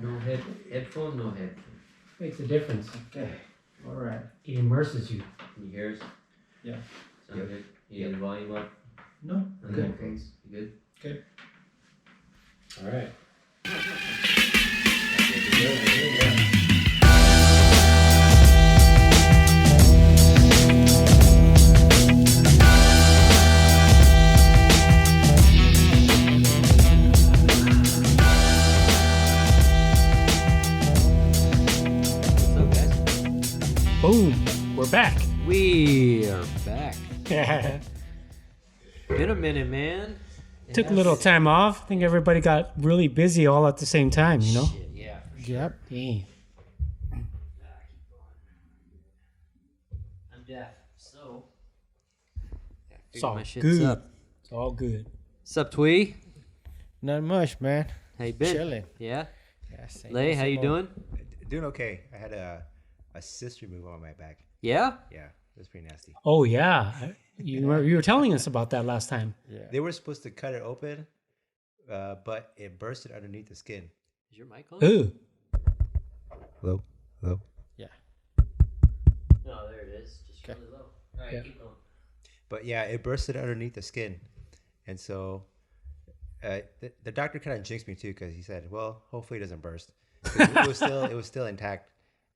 No headphone, no headphone. Makes a difference. Okay. All right. It immerses you. Can you hear us? Yeah. Sound good? You got the volume up? No. On the Good. headphones? You good? Okay. All right. What's up, guys? Boom. We're back. We are back. Been a minute, man. Took a little time off. I think everybody got really busy all at the same time, you know? Shit, yeah. For sure. Yep. Dang. I'm deaf, so. It's all my shit's good. up. It's all good. What's up, Twee? Not much, man. How you been? Chilling. Yeah. Yeah, same Lay, old, how you same old. doing? Doing okay. I had a cyst removed on my back. Yeah. Yeah, it was pretty nasty. Oh, yeah. You were telling us about that last time. Yeah. They were supposed to cut it open, but it bursted underneath the skin. Is your mic on? Ooh. Hello? Hello? Yeah. No, there it is. Just Okay. really low. All right, Yeah. keep going. But yeah, it bursted underneath the skin. And so the doctor kind of jinxed me too because he said, well, hopefully it doesn't burst. It was still intact.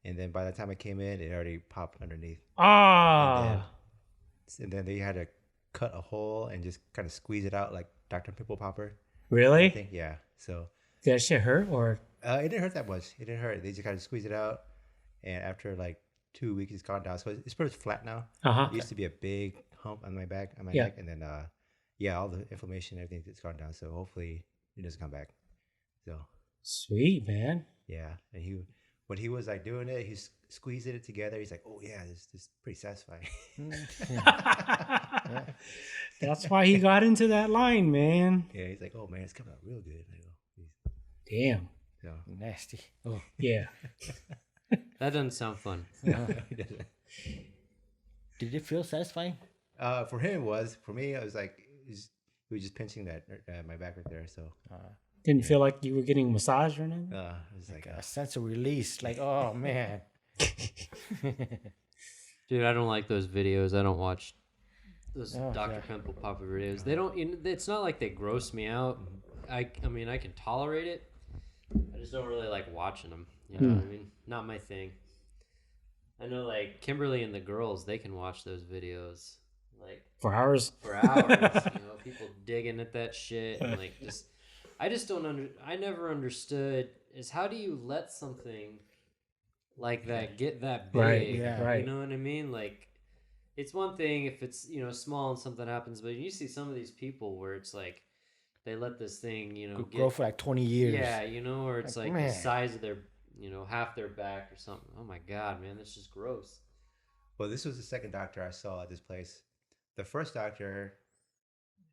And then by the time I came in, it already popped underneath. Ah. And then they had to cut a hole and just kind of squeeze it out like Dr. Pimple Popper. I Really? think, yeah. So Did that shit hurt or? it didn't hurt that much. It didn't hurt. They just kind of squeezed it out. And after like 2 weeks, it's gone down. So it's pretty flat now. Uh-huh. It used to be a big hump on my back, Yeah. neck. And then, all the inflammation and everything, it's gone down. So hopefully it doesn't come back. So, Sweet, man. yeah. And when he was like doing it, he's squeezing it together. He's like, oh, yeah, this is pretty satisfying. That's why he got into that line, man. Yeah, he's like, oh, man, it's coming out real good. I go, Damn. so, Nasty. Oh. Yeah. That doesn't sound fun. Did it feel satisfying? for him, it was. For me, it was like, he was just pinching that my back right there. So, Didn't feel like you were getting massage or nothing? it was like, A sense of release. Like, oh, man. Dude, I don't like those videos. I don't watch those Oh, Dr. yeah. Pimple Popper videos. They don't. It's not like they gross me out. I mean, I can tolerate it. I just don't really like watching them. You know what I mean? Not my thing. I know, like Kimberly and the girls, they can watch those videos like For hours? for hours. You know, people digging at that shit and like just. I just don't I never understood is how do you let something like that get that big? Right, yeah. right. You know what I mean? Like, it's one thing if it's, small and something happens, but you see some of these people where it's like they let this thing, Could grow for like 20 years. yeah, or it's Like, like man. the size of their, half their back or something. Oh my God, man, that's just gross. well, this was the second doctor I saw at this place. The first doctor,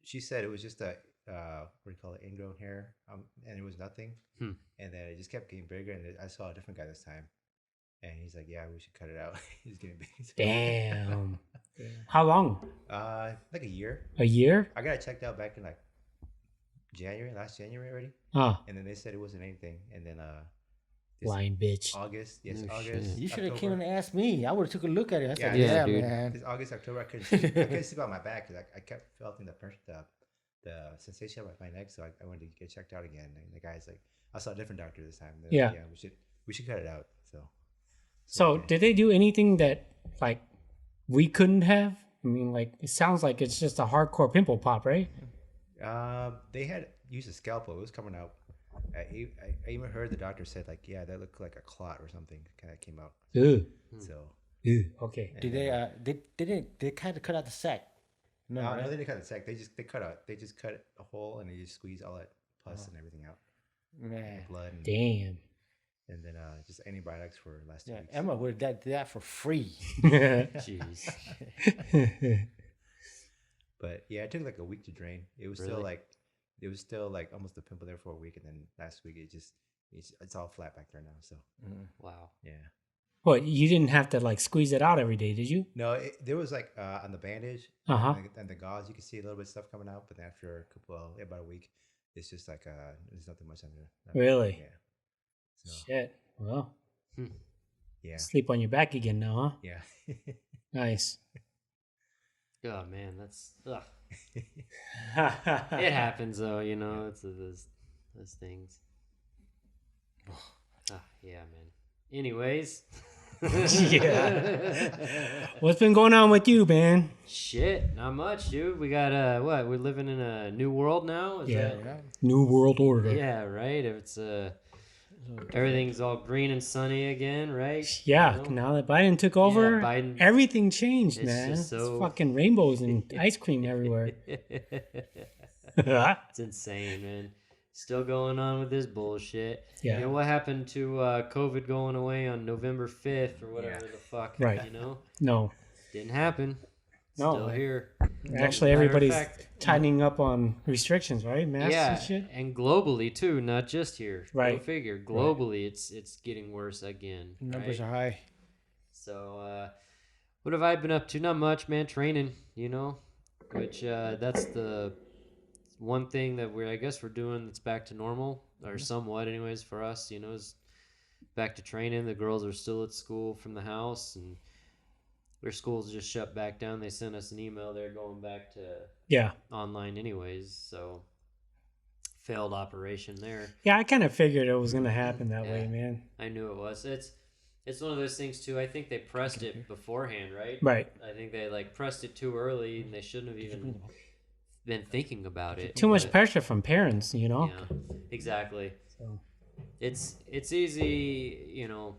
she said it was just a, what do you call it, ingrown hair, and it was nothing. And then it just kept getting bigger, and I saw a different guy this time. And he's like, yeah, we should cut it out. He's getting big. Damn. How long? Like a year. A year? I got it checked out back in like last January already. Ah, And then they said it wasn't anything. And then this lying bitch. August, yes, No August. shit. You should have came October. and asked me. I would have took a look at it. I said, Yeah, yeah, dude. man. This August, October, I couldn't sleep on my back because I kept feeling the sensation of my neck. So I wanted to get checked out again. And the guy's like, I saw a different doctor this time. They're Yeah. like, yeah, we should cut it out. So, okay. did they do anything that, like, we couldn't have? I mean, like, it sounds like it's just a hardcore pimple pop, right? They had used a scalpel. It was coming out. I even heard the doctor said like, yeah, that looked like a clot or something kind of came out. Ugh. So Ugh. Okay. Did they kind of cut out the sack? No, no, right? they didn't cut the sac. They just cut a hole and they just squeeze all that pus and everything out, Man. blood, Damn. and then just antibiotics for the last 2 Yeah, weeks. Emma would have did that for free. Jeez. But yeah, it took like a week to drain. It was still like almost a pimple there for a week, and then last week it's all flat back there now. So Wow. yeah. What, you didn't have to, like, squeeze it out every day, did you? No, there was like on the bandage Uh-huh. and the gauze, you can see a little bit of stuff coming out, but then after about a week, it's just like there's nothing much under. Really? Yeah. So, Shit. Well, yeah. sleep on your back again now, Yeah. huh? Nice. Oh man, that's it happens though. You know, it's those things. Yeah, man. Anyways. Yeah. What's been going on with you, man? Shit, not much, dude. We got what? We're living in a new world now. Is Yeah. that? New World Order. Yeah, right. It's everything's all green and sunny again, right? Yeah, You know? now that Biden took over, Biden- everything changed, It's man. just It's so- fucking rainbows and ice cream everywhere. It's insane, man. Still going on with this bullshit. Yeah. You know what happened to COVID going away on November 5th or whatever the fuck? Right. You know, No. didn't happen. No. Still here. Actually, Matter of everybody's fact, tightening up on restrictions, right? Masks yeah, and shit. and globally too, not just here. Right. Go figure. Globally, it's getting worse again. Numbers right? are high. So, what have I been up to? Not much, man. Training, you know, which that's the one thing that I guess we're doing that's back to normal, or somewhat, anyways, for us. You know, is back to training. The girls are still at school from the house, and their schools just shut back down. They sent us an email. They're going back to online, anyways. So, failed operation there. Yeah, I kind of figured it was going to happen that way, man. I knew it was. It's one of those things too. I think they pressed it beforehand, right? Right. I think they pressed it too early, and they shouldn't have even been thinking about it. Too much But, pressure from parents, you know? Yeah, exactly. So. It's easy, you know.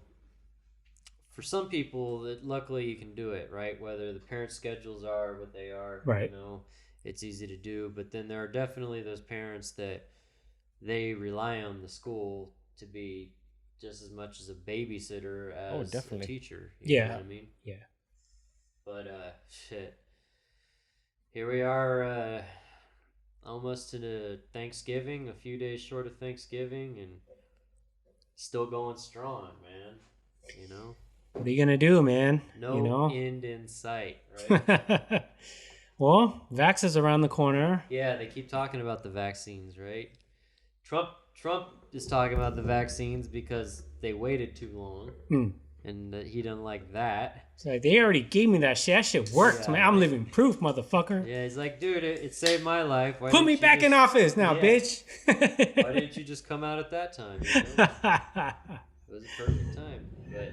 For some people, that luckily you can do it, right? Whether the parents' schedules are what they are, Right. you know, it's easy to do. But then there are definitely those parents that they rely on the school to be just as much as a babysitter as a teacher. You know what I mean? Yeah. But shit. Here we are, almost to the Thanksgiving, a few days short of Thanksgiving, and still going strong, man. You know? What are you going to do, man? No you know? end in sight, right? Well, vax is around the corner. Yeah, they keep talking about the vaccines, right? Trump is talking about the vaccines because they waited too long, and he doesn't like that. It's like, they already gave me that shit. That shit worked, Yeah, man. I'm right. living proof, motherfucker. Yeah, he's like, dude, it saved my life. Why Put didn't me you back in just- office now, Yeah. bitch. Why didn't you just come out at that time? You know? It was a perfect time, but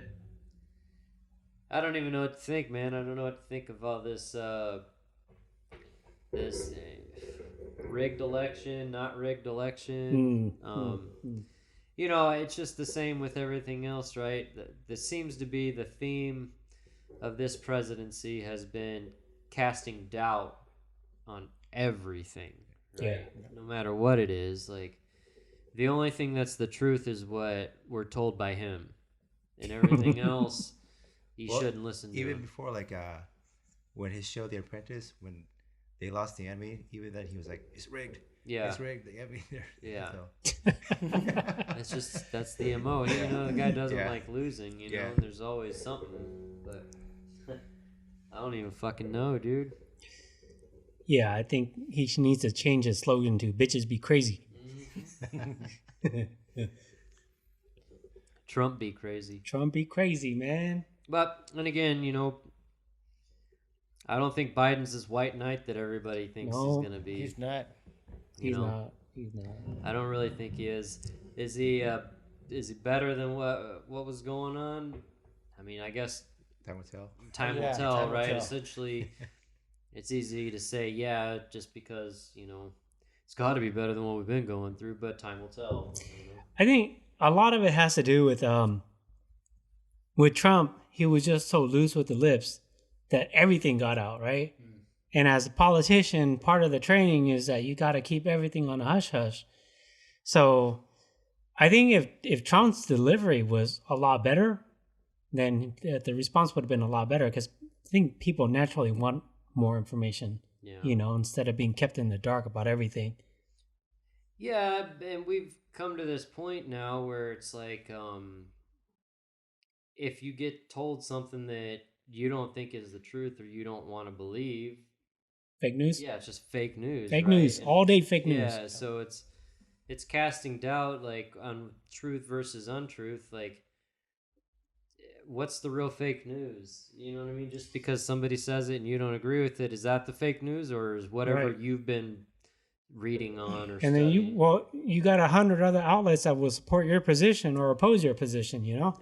I don't even know what to think, man. I don't know what to think of all this rigged election, not rigged election. You know, it's just the same with everything else, right? This seems to be the theme of this presidency has been casting doubt on everything, right? Yeah. No matter what it is, like the only thing that's the truth is what we're told by him, and everything else you shouldn't listen to. Even him. before, when his show The Apprentice, when they lost the Emmy, even then he was like, "It's rigged. Yeah. It's rigged. The Emmy." Yeah. So. That's the MO. You know, the guy doesn't Yeah. like losing, you know, Yeah. and there's always something. But I don't even fucking know, dude. Yeah, I think he needs to change his slogan to "Bitches be crazy." Trump be crazy. Trump be crazy, man. But then again, you know, I don't think Biden's this white knight that everybody thinks No, he's gonna be. He's not. He's not. He's not. I don't really think he is. Is he better than what was going on? I mean, I guess Time will tell. time will Yeah, tell, time will right? tell. Essentially, it's easy to say, yeah, just because, you know, it's got to be better than what we've been going through, but time will tell. You know? I think a lot of it has to do with Trump. He was just so loose with the lips that everything got out, right? And as a politician, part of the training is that you got to keep everything on a hush hush. So I think if Trump's delivery was a lot better, then the response would have been a lot better, because I think people naturally want more information, you know, instead of being kept in the dark about everything. Yeah, and we've come to this point now where it's like, if you get told something that you don't think is the truth or you don't want to believe, Fake news? yeah, it's just fake news. Fake right? news. And- All day fake news. Yeah, so it's it's casting doubt, like, on truth versus untruth. Like, what's the real fake news? You know what I mean? Just because somebody says it and you don't agree with it, is that the fake news, or is whatever Right. you've been reading on or And then studying? you got 100 other outlets that will support your position or oppose your position, you know?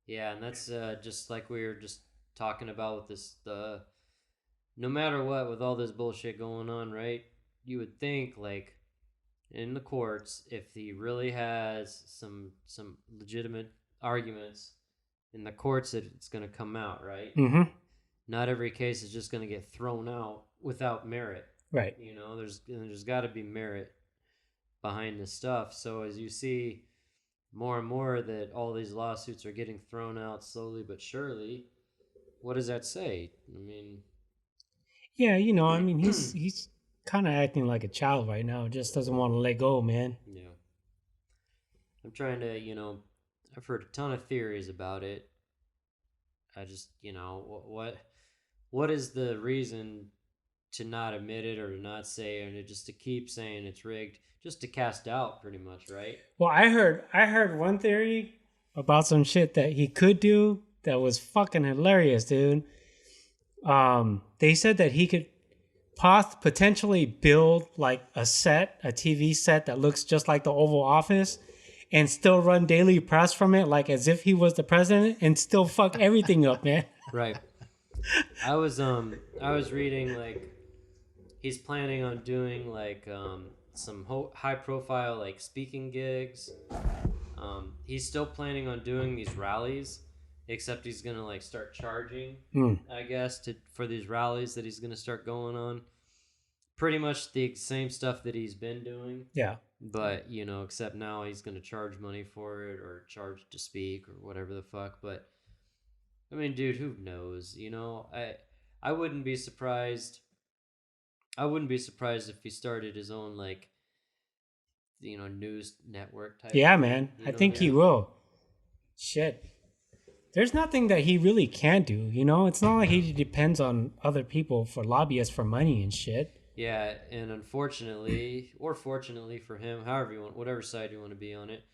Yeah, and that's just like we were just talking about with this. No matter what, with all this bullshit going on, right? You would think, like, in the courts, if he really has some legitimate arguments in the courts, that it's going to come out, right? Mm-hmm. Not every case is just going to get thrown out without merit. Right. You know, there's got to be merit behind this stuff. So as you see more and more that all these lawsuits are getting thrown out slowly but surely, what does that say? I mean, Yeah, you know, I mean, he's kind of acting like a child right now. Just doesn't want to let go, man. yeah. I'm trying to, I've heard a ton of theories about it. I just, what is the reason to not admit it or to not say it, and just to keep saying it's rigged, just to cast doubt, pretty much, right? Well, I heard one theory about some shit that he could do that was fucking hilarious, dude. They said that he could potentially build like a TV set that looks just like the Oval Office, and still run daily press from it, like as if he was the president, and still fuck everything up, man. Right. I was reading, like, he's planning on doing like some high profile, like, speaking gigs. He's still planning on doing these rallies, except he's gonna, like, start charging, I guess, for these rallies that he's gonna start going on. Pretty much the same stuff that he's been doing. Yeah. But, except now he's gonna charge money for it, or charge to speak, or whatever the fuck. But I mean, dude, who knows? I wouldn't be surprised. I wouldn't be surprised if he started his own, like, news network type. Yeah, thing, man. I know think what he mean? will. Shit. There's nothing that he really can't do, you know? It's not like he depends on other people for lobbyists for money and shit. Yeah, and unfortunately, or fortunately for him, however you want, whatever side you want to be on it,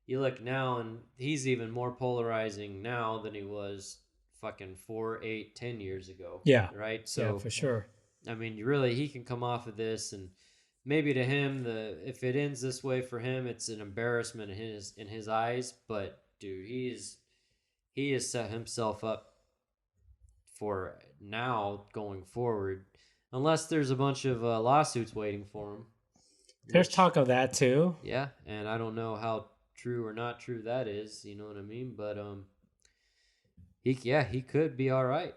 you look now and he's even more polarizing now than he was fucking 4, 8, 10 years ago. Yeah. Right? So, yeah, for sure. I mean, he can come off of this, and maybe to him, if it ends this way for him, it's an embarrassment in his eyes. But dude, he has set himself up for now going forward, unless there's a bunch of lawsuits waiting for him. There's talk of that too. Yeah, and I don't know how true or not true that is. You know what I mean? But he could be all right.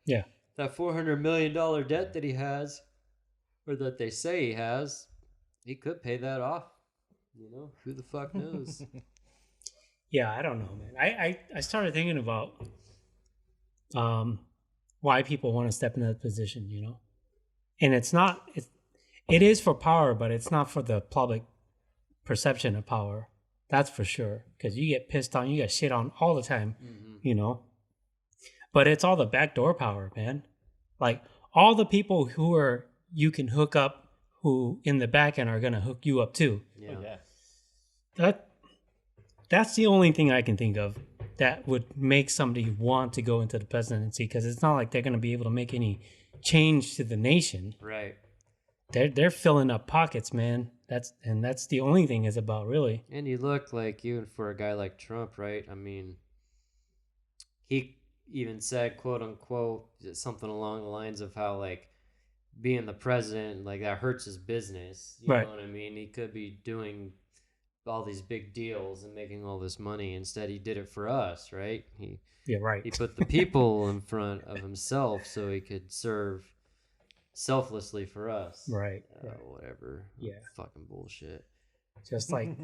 Yeah. That $400 million debt that he has, or that they say he has, he could pay that off. Who the fuck knows? Yeah, I don't know, man. I started thinking about why people want to step in that position, you know? And it is for power, but it's not for the public perception of power. That's for sure. Because you get pissed on, you get shit on all the time, you know? But it's all the backdoor power, man. Like, all the people you can hook up, who in the back end are going to hook you up too. Yeah. Oh, yeah. That's the only thing I can think of that would make somebody want to go into the presidency, because it's not like they're going to be able to make any change to the nation. Right. They're filling up pockets, man. That's the only thing it's about, really. And you look like, even for a guy like Trump, right? I mean, he even said, quote unquote, something along the lines of how, like, being the president, like, that hurts his business. You Right. know what I mean? He could be doing all these big deals and making all this money. Instead, he did it for us, right? Yeah, right. He put the people in front of himself so he could serve selflessly for us. Right. Whatever. Yeah. Fucking bullshit. Just like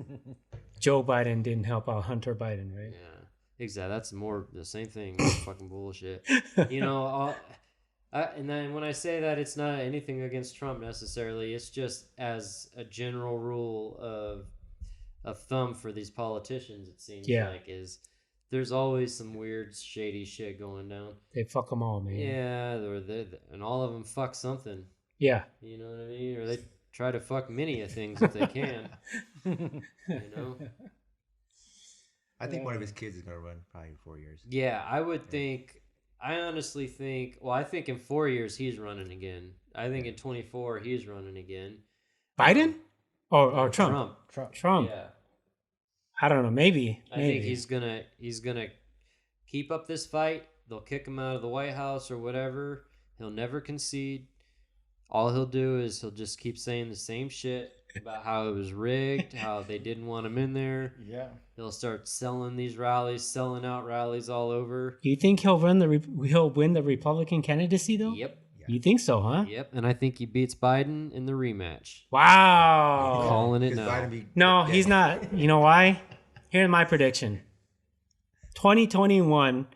Joe Biden didn't help out Hunter Biden, right? Yeah. Exactly. That's more the same thing. Fucking bullshit. And then when I say that, it's not anything against Trump necessarily. It's just as a general rule of thumb for these politicians, it seems like, is there's always some weird, shady shit going down. They fuck them all, man. Yeah, and all of them fuck something. Yeah. You know what I mean? Or they try to fuck many of things if they can. You know? I think one of his kids is gonna run probably in 4 years. Yeah, I would think. I honestly think. Well, I think in 4 years he's running again. I think in 24 he's running again. Biden or Trump? Trump. Yeah. I don't know. Maybe. I think he's gonna keep up this fight. They'll kick him out of the White House or whatever. He'll never concede. All he'll do is he'll just keep saying the same shit about how it was rigged, how they didn't want him in there. Yeah. He'll start selling these rallies, selling out rallies all over. You think he'll win the Republican candidacy though? Yep. You think so, huh? Yep. And I think he beats Biden in the rematch. Wow. I'm calling it now. No, he's not. You know why? Here's my prediction. 2021,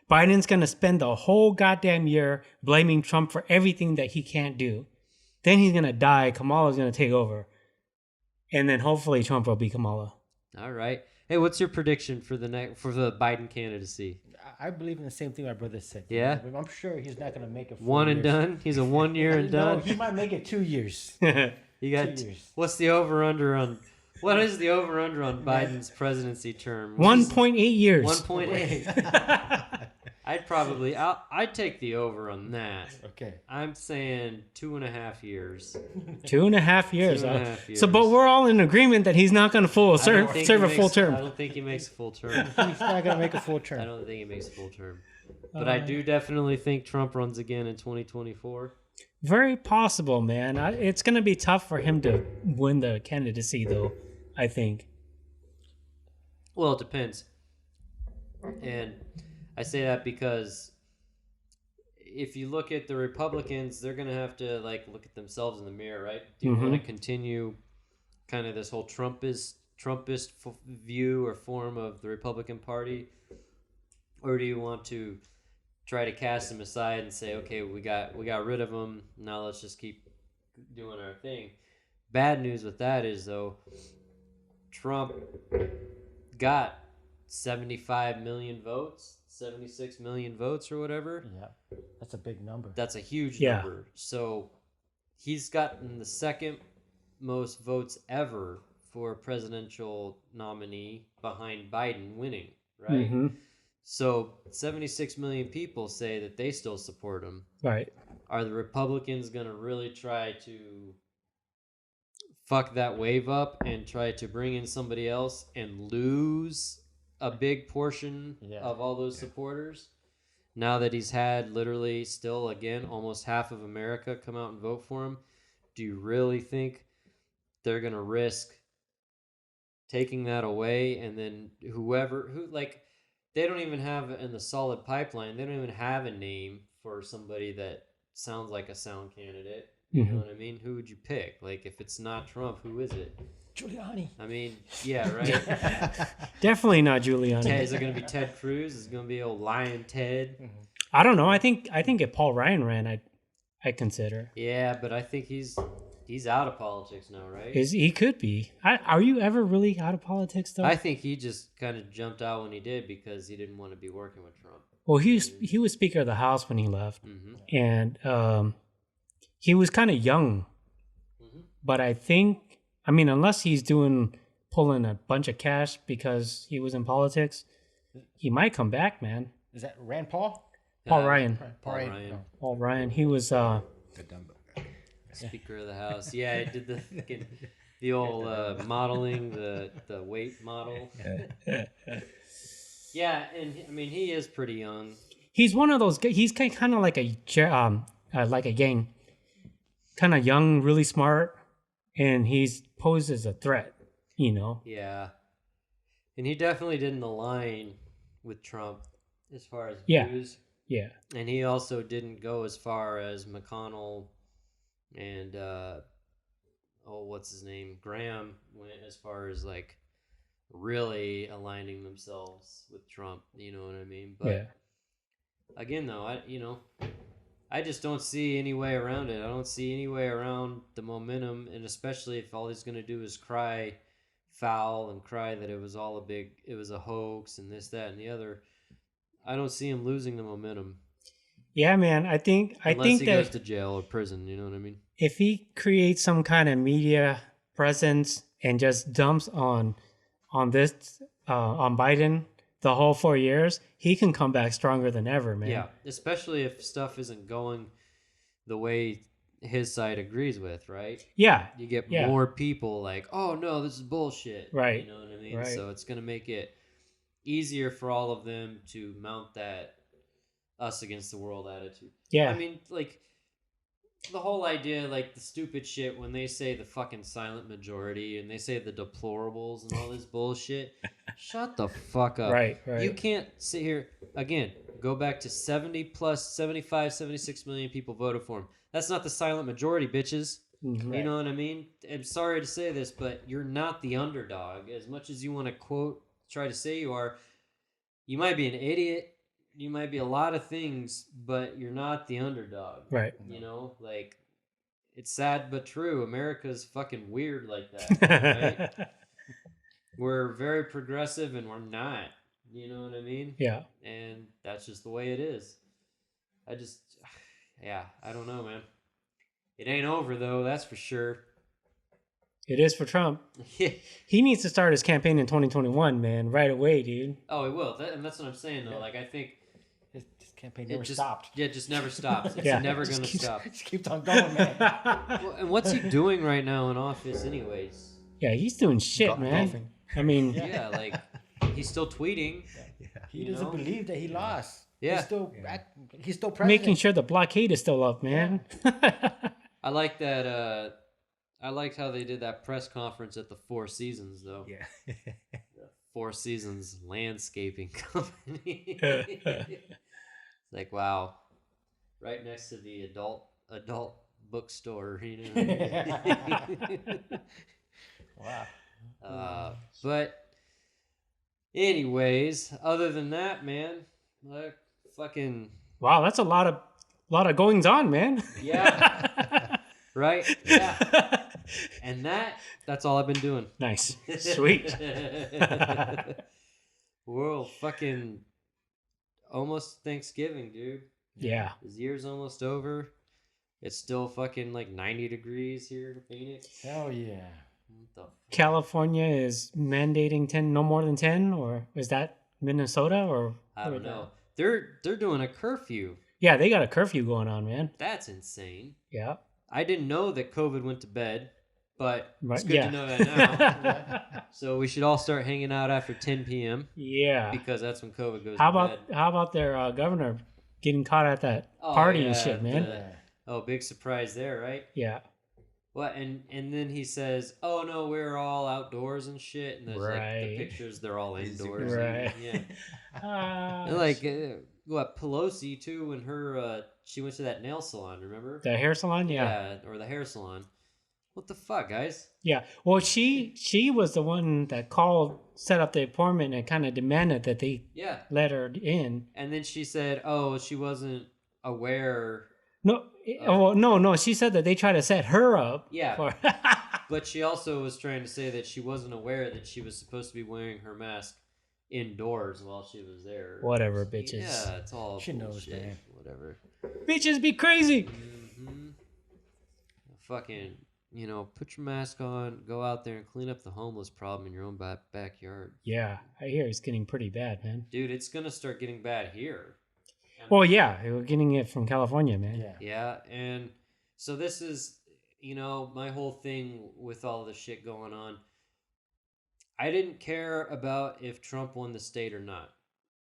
Biden's going to spend the whole goddamn year blaming Trump for everything that he can't do. Then he's going to die. Kamala's going to take over. And then hopefully Trump will be Kamala. All right. Hey, what's your prediction for the Biden candidacy? I believe in the same thing my brother said. Yeah? I'm sure he's not going to make it 4 One years. and done? He's a 1 year and done? No, he might make it 2 years. You got 2 years. what's the over under on what is the over under on Biden's presidency term? 1.8 years. 1.8. I'd take the over on that. Okay. I'm saying 2.5 years. 2.5 years. 2.5 years. So, but we're all in agreement that he's not going to serve a full term. I don't think he makes a full term. He's not going to make a full I term. don't think he makes a full term. But I do definitely think Trump runs again in 2024. Very possible, man. It's going to be tough for him to win the candidacy, though, I think. Well, it depends. And I say that because if you look at the Republicans, they're going to have to look at themselves in the mirror, right? Do you want to continue kind of this whole Trumpist view or form of the Republican Party? Or do you want to try to cast them aside and say, okay, we got rid of them. Now let's just keep doing our thing. Bad news with that is, though, Trump got 75 million votes, 76 million votes or whatever. Yeah, that's a big number. That's a huge number. So he's gotten the second most votes ever for a presidential nominee behind Biden winning, right? Mm-hmm. So 76 million people say that they still support him. Right. Are the Republicans going to really try to fuck that wave up and try to bring in somebody else and lose a big portion of all those supporters? Now that he's had literally still, again, almost half of America come out and vote for him, do you really think they're going to risk taking that away? And then they don't even have in the solid pipeline, they don't even have a name for somebody that sounds like a sound candidate. You know what I mean? Who would you pick? Like, if it's not Trump, who is it? Giuliani. I mean, yeah, right? Definitely not Giuliani. Is it going to be Ted Cruz? Is it going to be old Lion Ted? I don't know. I think if Paul Ryan ran, I'd consider. Yeah, but I think he's out of politics now, right? He could be. Are you ever really out of politics though? I think he just kind of jumped out when he did because he didn't want to be working with Trump. Well, he was Speaker of the House when he left, and he was kind of young. But I think, unless he's pulling a bunch of cash because he was in politics, he might come back, man. Is that Rand Paul? Paul Ryan. Paul Ryan. He was Speaker of the House. Yeah, he did the old modeling, the weight model. Yeah, and he is pretty young. He's one of those. He's kind of like a Yang, kind of young, really smart, and he's posed as a threat. Yeah, and he definitely didn't align with Trump as far as views. Yeah, and he also didn't go as far as McConnell and what's his name, Graham, went as far as really aligning themselves with Trump. You know what I mean? But again, though, I just don't see any way around it. I don't see any way around the momentum, and especially if all he's going to do is cry foul and cry that it was a hoax and this, that, and the other. I don't see him losing the momentum. Yeah, man. I think Unless he goes that to jail or prison, you know what I mean? if he creates some kind of media presence and just dumps on this on Biden the whole 4 years, he can come back stronger than ever, man. Yeah, especially if stuff isn't going the way his side agrees with, right? Yeah. You get Yeah. more people like, oh no, this is bullshit. Right. You know what I mean? Right. So it's going to make it easier for all of them to mount that us against the world attitude. Yeah. I mean, like, the whole idea, like the stupid shit when they say the fucking silent majority and they say the deplorables and all this bullshit. Shut the fuck up. Right. You can't sit here again. Go back to 70 plus 75, 76 million people voted for him. That's not the silent majority, bitches. Mhm. You know what I mean? I'm sorry to say this, but you're not the underdog. As much as you want to try to say you are, you might be an idiot. You might be a lot of things, but you're not the underdog. Right. You know, like, it's sad but true. America's fucking weird like that. Right? We're very progressive and we're not. You know what I mean? Yeah. And that's just the way it is. I don't know, man. It ain't over, though, that's for sure. It is for Trump. He needs to start his campaign in 2021, man, right away, dude. Oh, it will. And that's what I'm saying, though. Yeah. Like, I think His campaign never stopped. Yeah, it just never stops. It's Yeah. never going to stop. Just keeps on going, man. Well, and what's he doing right now in office, anyways? Yeah, he's doing shit, man. Golfing. I mean, Yeah, like, he's still tweeting. He doesn't believe that he lost. Yeah. He's still president. making sure the blockade is still up, man. I like that. I liked how they did that press conference at the Four Seasons, though. Yeah. The Four Seasons Landscaping Company. It's like, wow, right next to the adult bookstore, you know. Wow. But anyways, other than that, man, like, fucking Wow, that's a lot of goings on, man. yeah, right, yeah. And that's all I've been doing. Nice. Sweet. Whoa, fucking almost Thanksgiving, dude. Yeah. This year's almost over. It's still fucking like 90 degrees here in Phoenix. Hell yeah. What the fuck? California is mandating 10, no more than 10, or is that Minnesota or? I don't know. They're doing a curfew. Yeah, they got a curfew going on, man. That's insane. Yeah. I didn't know that COVID went to bed, but Right, it's good yeah. to know that now. So we should all start hanging out after 10 p.m. Yeah. because that's when COVID goes How to bed. about their governor getting caught at that party and shit, man? Big surprise there, right? Yeah. What and then he says, "Oh no, we're all outdoors and shit." And there's like the Right. pictures; they're all indoors. Right. Yeah. Ah, And like what Pelosi too, when her she went to that nail salon. Remember? the hair salon, yeah. Or the hair salon. What the fuck, guys? Yeah. Well, she was the one that called, set up the appointment, and kind of demanded that they Yeah. let her in. And then she said, "Oh, she wasn't aware." No, well, no. She said that they tried to set her up. Yeah. For But she also was trying to say that she wasn't aware that she was supposed to be wearing her mask indoors while she was there. Whatever, bitches. Yeah, it's all She knows, bullshit. man. Whatever. Bitches be crazy. Hmm. Fucking, put your mask on, go out there and clean up the homeless problem in your own backyard. Yeah, I hear it's getting pretty bad, man. Dude, it's gonna start getting bad here. Well, yeah, we're getting it from California, man. Yeah. Yeah, and so this is, my whole thing with all the shit going on. I didn't care about if Trump won the state or not.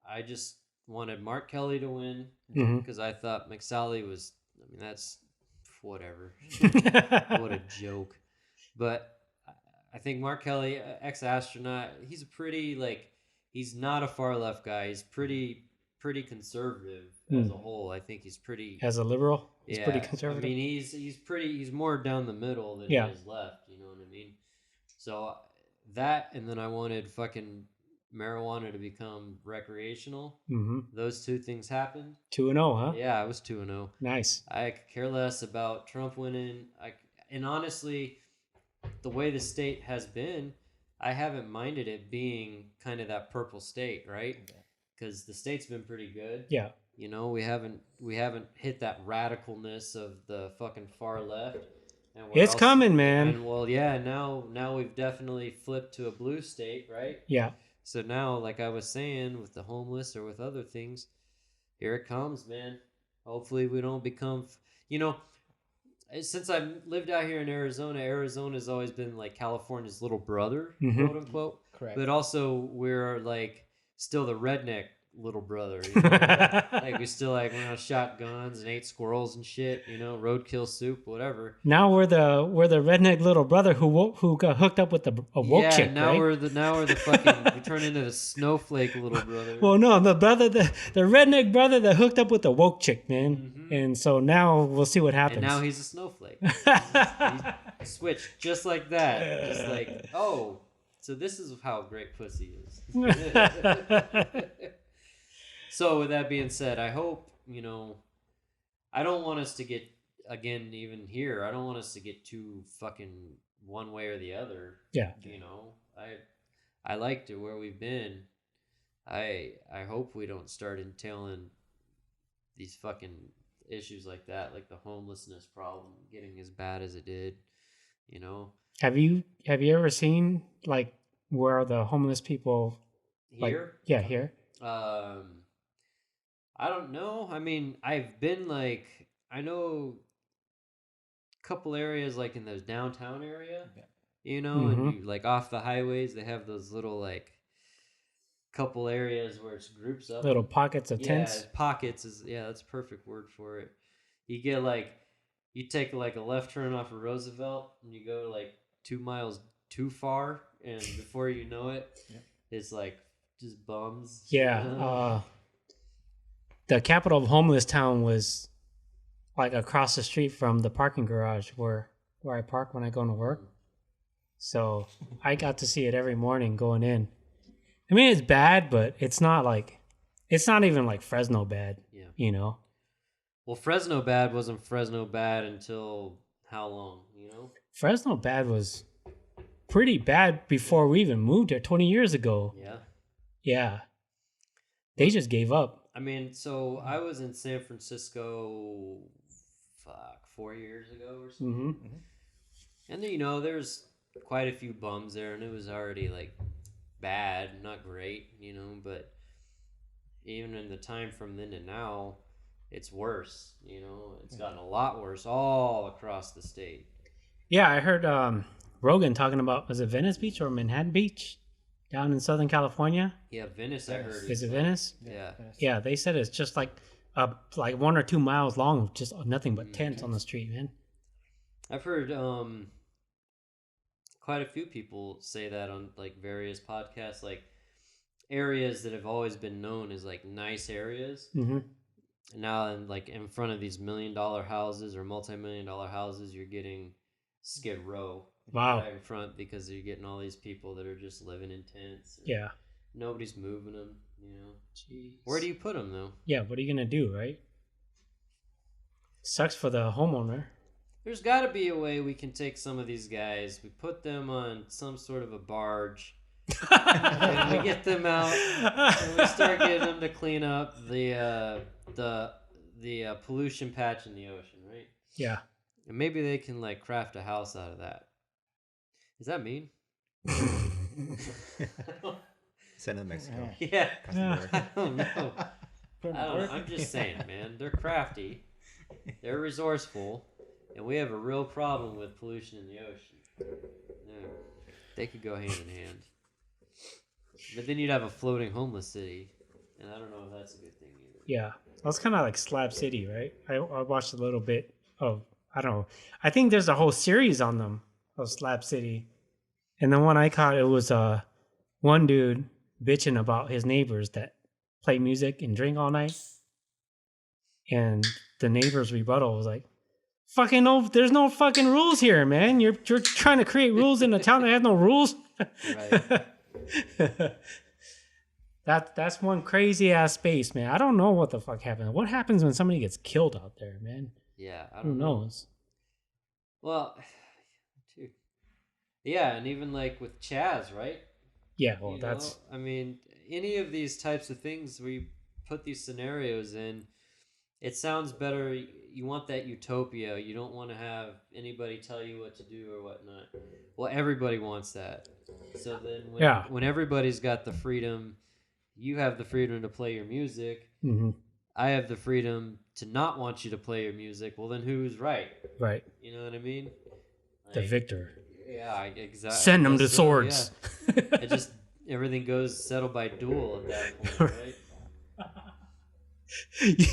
I just wanted Mark Kelly to win Mhm. because I thought McSally was, that's whatever. What a joke. But I think Mark Kelly, ex-astronaut, he's a pretty, he's not a far left guy. He's pretty conservative as a whole. I think he's pretty... As a liberal, he's yeah, pretty conservative. I mean, he's more down the middle than Yeah. he is left. You know what I mean? So that, and then I wanted fucking marijuana to become recreational. Mm-hmm. Those two things happened. 2-0, huh? Yeah, I was 2-0. Nice. I could care less about Trump winning. And honestly, the way the state has been, I haven't minded it being kind of that purple state, right? Because the state's been pretty good. Yeah. You know, we haven't hit that radicalness of the fucking far left. And It's coming, man. And well, yeah, now we've definitely flipped to a blue state, right? Yeah. So now, like I was saying, with the homeless or with other things, here it comes, man. Hopefully we don't become, you know, since I've lived out here in Arizona, Arizona's always been like California's little brother, quote unquote. Correct. But also we're like still the redneck little brother, you know? Like we still like went out shotguns and ate squirrels and shit, you know, roadkill soup, whatever. Now we're the redneck little brother who got hooked up with a woke chick, now right? we're the fucking we turn into the snowflake little brother. Well, no, the redneck brother that hooked up with the woke chick, man. And so now we'll see what happens. And now he's a snowflake. He switched just like that. Just like, oh, so this is how great pussy is. So with that being said, I hope, you know, I don't want us to get, again, even here, I don't want us to get too fucking one way or the other. Yeah. You know, I liked it where we've been. I hope we don't start entailing these fucking issues like that, like the homelessness problem getting as bad as it did, you know. Have you ever seen like where the homeless people Here? Here. I don't know. I mean, I've been like, I know a couple areas like in the downtown area, you know, and you like off the highways, they have those little like couple areas where it's groups up. Little pockets of tents. Pockets is that's a perfect word for it. You get like, you take like a left turn off of Roosevelt and you go like 2 miles too far, and before you know it, it's like just bums. Yeah. The capital of homeless town was like across the street from the parking garage where I park when I go to work. So I got to see it every morning going in. I mean, it's bad, but it's not even like Fresno bad, you know? Well, Fresno bad wasn't Fresno bad until how long, you know? Fresno bad was pretty bad before we even moved there 20 years ago. Yeah. Yeah. They just gave up. I mean, so I was in San Francisco, 4 years ago or something. And then, you know, there's quite a few bums there, and it was already like bad, not great, you know, but even in the time from then to now, it's worse, you know. It's gotten a lot worse all across the state. Yeah, I heard Rogan talking about, was it Venice Beach or Manhattan Beach down in Southern California? Yeah, Venice, I heard. Is it Venice? Yeah. Yeah, they said it's just like 1 or 2 miles long, just nothing but tents on the street, man. I've heard quite a few people say that on like various podcasts, like areas that have always been known as like nice areas. Now, like in front of these $1 million houses or multi-million-dollar houses, you're getting Skid Row. Wow. Right in front, because you're getting all these people that are just living in tents. Yeah. Nobody's moving them, you know. Jeez. Where do you put them, though? Yeah, what are you going to do, right? Sucks for the homeowner. There's got to be a way we can take some of these guys, we put them on some sort of a barge, and we get them out, and we start getting them to clean up the pollution patch in the ocean, right? Yeah. And maybe they can like craft a house out of that. Is that mean? Send them to Mexico. Yeah. Across the border. I don't know. I'm just saying, man. They're crafty. They're resourceful. And we have a real problem with pollution in the ocean. Yeah. They could go hand in hand. But then you'd have a floating homeless city. And I don't know if that's a good thing either. Yeah. That's kind of like Slab City, right? I watched a little bit of, I don't know. I think there's a whole series on them of Slab City. And the one I caught, it was one dude bitching about his neighbors that play music and drink all night. And the neighbor's rebuttal was like, fucking no, there's no fucking rules here, man. You're trying to create rules in a town that has no rules. Right. That's one crazy ass space, man. I don't know what the fuck happened. What happens when somebody gets killed out there, man? Yeah, I Who don't know. knows? Well, dude. Yeah, and even like with Chaz, right? Yeah, well, You that's know? I mean, any of these types of things, we put these scenarios in, it sounds better. You want that utopia. You don't want to have anybody tell you what to do or whatnot. Well, everybody wants that. So then when everybody's got the freedom, you have the freedom to play your music. Mm-hmm. I have the freedom to not want you to play your music. Well, then who's right? Right. You know what I mean? The victor. Yeah, exactly. Send them to swords. Yeah. It just, everything goes settled by duel at that point, right? You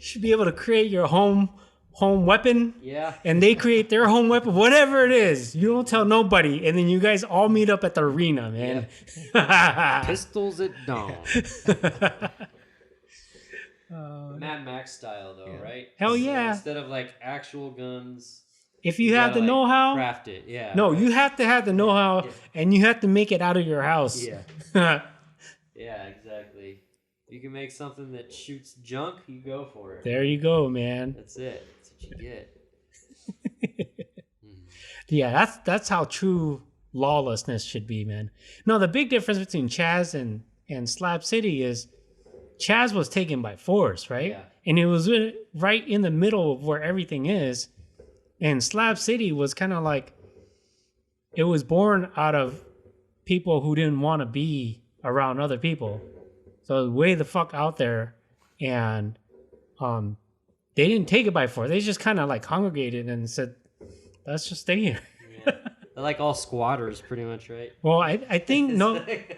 should be able to create your home weapon. Yeah. And they create their home weapon, whatever it is. You don't tell nobody, and then you guys all meet up at the arena, man. Pistols at dawn. Mad Max style, though, right? Hell so yeah. Instead of like actual guns, if you have the know-how, craft it. Yeah. No, you have to have the know-how, and you have to make it out of your house. Yeah. Yeah, exactly. You can make something that shoots junk, you go for it. There you go, man. That's it. That's what you get. Yeah, that's how true lawlessness should be, man. No, the big difference between Chaz and Slab City is Chaz was taken by force, right? Yeah. And it was right in the middle of where everything is. And Slab City was kind of like, it was born out of people who didn't want to be around other people. So way the fuck out there, and they didn't take it by force. They just kind of like congregated and said, "Let's just stay here." Yeah. They're like all squatters, pretty much, right? Well, I think no. Pretty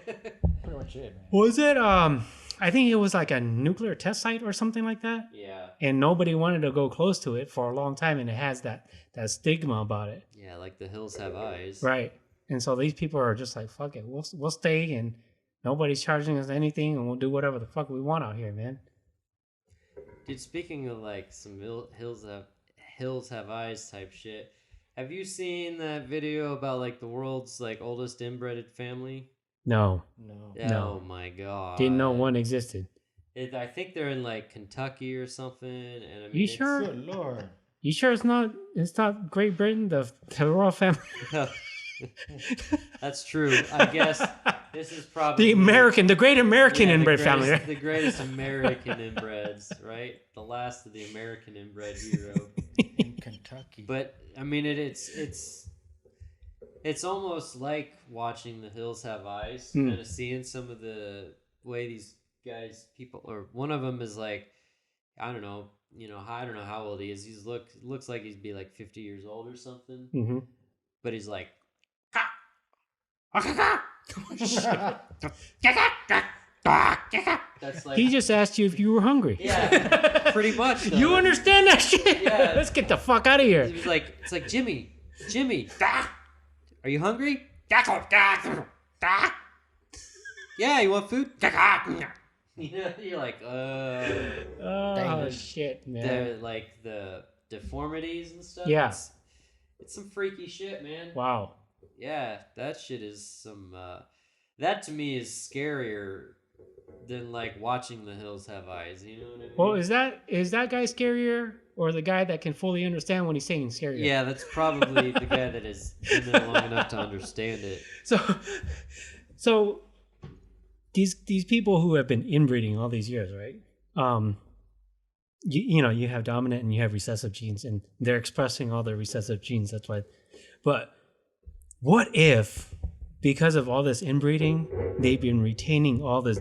much it, man. Was it? I think it was like a nuclear test site or something like that. Yeah. And nobody wanted to go close to it for a long time, and it has that stigma about it. Yeah, like the hills have eyes. Right. And so these people are just like, "Fuck it, we'll stay and." Nobody's charging us anything, and we'll do whatever the fuck we want out here, man. Dude, speaking of like some hills have eyes type shit, have you seen that video about like the world's like oldest inbred family? No. Oh my god! Didn't know one existed. I think they're in like Kentucky or something. And I mean, You sure? Good lord. You sure it's not Great Britain, the royal family? That's true. I guess this is probably the great American inbred family, right? The greatest American inbreds, right? The last of the American inbred hero. In Kentucky. But I mean, it's almost like watching The Hills Have Eyes, kind of seeing some of the way these people, or one of them is like, I don't know how old he is. Looks like he'd be like 50 years old or something. Mm-hmm. But he's like, that's like, he just asked you if you were hungry. Yeah, pretty much. Though. You understand that shit? Yeah. Let's get the fuck out of here. He was like, it's like, Jimmy, are you hungry? Yeah, you want food? You're like, oh shit, man. They're like the deformities and stuff. Yeah. It's some freaky shit, man. Wow. Yeah, that shit is some. That to me is scarier than like watching The Hills Have Eyes. You know what I mean? Well, is that guy scarier, or the guy that can fully understand what he's saying scarier? Yeah, that's probably the guy that has been there long enough to understand it. So these people who have been inbreeding all these years, right? You have dominant and you have recessive genes, and they're expressing all their recessive genes. That's why. But what if, because of all this inbreeding, they've been retaining all this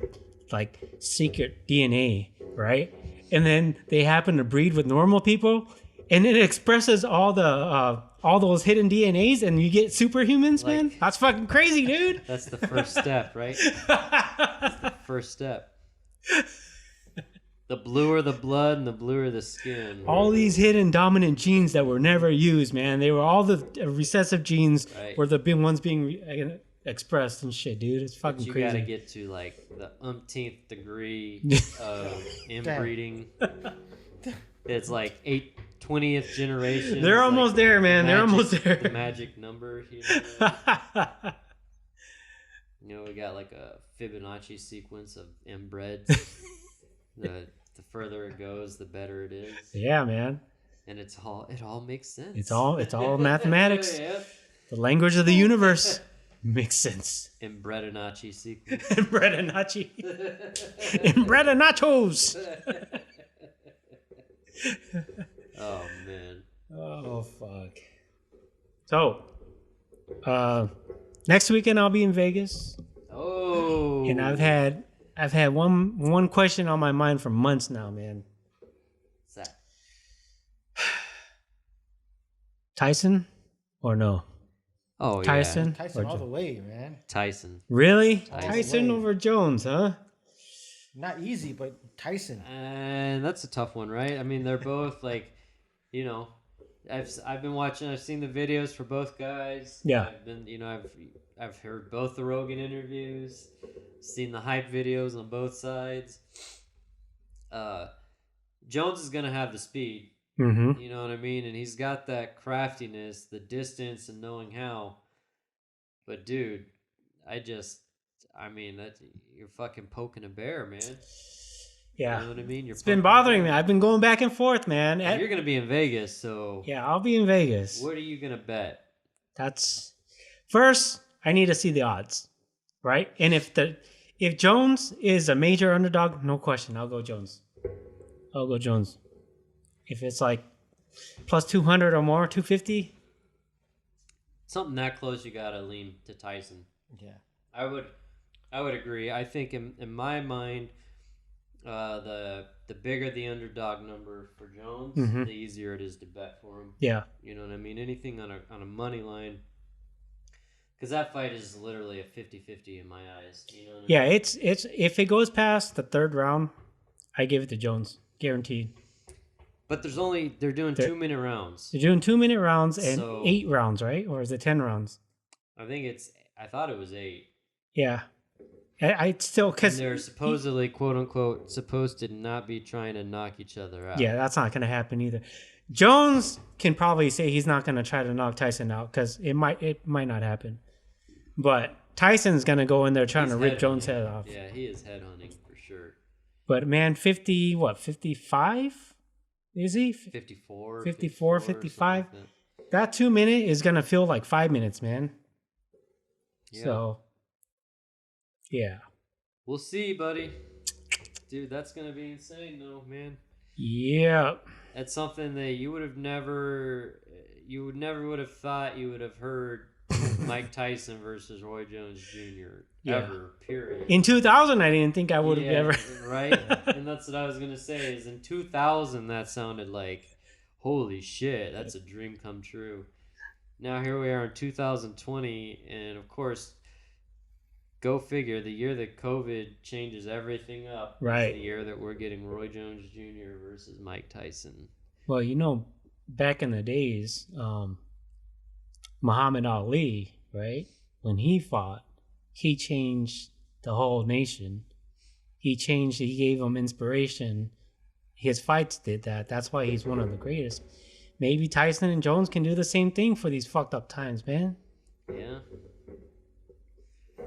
like secret DNA, right? And then they happen to breed with normal people, and it expresses all those hidden DNAs, and you get superhumans, man. That's fucking crazy, dude. That's the first step, right? That's the first step. The bluer the blood and the bluer the skin. All these hidden dominant genes that were never used, man. They were all the recessive genes were the big ones being expressed and shit, dude. It's fucking crazy. You gotta get to like the umpteenth degree of inbreeding. It's like 20th generation. They're almost there, man. They're almost there. The magic number. We got like a Fibonacci sequence of inbreds. The further it goes, the better it is. Yeah, man. And it all makes sense. It's all mathematics. Yep. The language of the universe. Makes sense. in Bredanachi sequence. Bredanachi. In Bredanachos. Oh man. Oh fuck. So, next weekend I'll be in Vegas, Oh. and I've had one question on my mind for months now, man. What's that? Tyson or no? Oh Tyson. yeah. Tyson or all the way, man. Tyson. Really? Tyson. Tyson over Jones, huh? Not easy, but Tyson. And that's a tough one, right? I mean, they're both like, you know, I've been watching. I've seen the videos for both guys. Yeah. I've been, you know, I've heard both the Rogan interviews, seen the hype videos on both sides. Jones is gonna have the speed. Mm-hmm. You know what I mean? And he's got that craftiness, the distance, and knowing how. But dude, I mean, you're fucking poking a bear, man. Yeah. You know what I mean? It's been bothering me. I've been going back and forth, man. You're gonna be in Vegas, so Yeah, I'll be in Vegas. what are you gonna bet? That's first. I need to see the odds, right? And if Jones is a major underdog, no question, I'll go Jones. I'll go Jones. If it's like plus 200 or more, 250. Something that close, you gotta lean to Tyson. Yeah. I would agree. I think in my mind, the bigger the underdog number for Jones, Mhm. the easier it is to bet for him. Yeah. You know what I mean? Anything on a money line, because that fight is literally a 50-50 in my eyes. You know what I Yeah, mean? it's if it goes past the third round, I give it to Jones, guaranteed. But they're doing 2-minute rounds. They're doing 2-minute rounds and So- 8 rounds, right? Or is it 10 rounds? I thought it was 8. Yeah. I still And because they're supposedly, quote unquote, supposed to not be trying to knock each other out. yeah, that's not going to happen either. Jones can probably say he's not going to try to knock Tyson out because it might not happen. But Tyson's going to go in there trying He's to rip head Jones' hunting. head off. Yeah, he is headhunting for sure. But man, 55? Is he? 54, 54, something 55? like that. That 2-minute is going to feel like 5 minutes, man. Yeah. So, yeah. We'll see, buddy. Dude, that's gonna be insane, though, man. Yeah. That's something that you would never would have thought you would have heard Mike Tyson versus Roy Jones Jr. Yeah. ever. Period. In 2000, I didn't think I would have ever. Right, and that's what I was gonna say. Is in 2000 that sounded like, holy shit, that's a dream come true. Now here we are in 2020, and of course, go figure, the year that COVID changes everything up. Right. Is the year that we're getting Roy Jones Jr. versus Mike Tyson. Well, back in the days, Muhammad Ali, right? When he fought, he changed the whole nation. He gave them inspiration. His fights did that. That's why he's one of the greatest. Maybe Tyson and Jones can do the same thing for these fucked up times, man. Yeah. I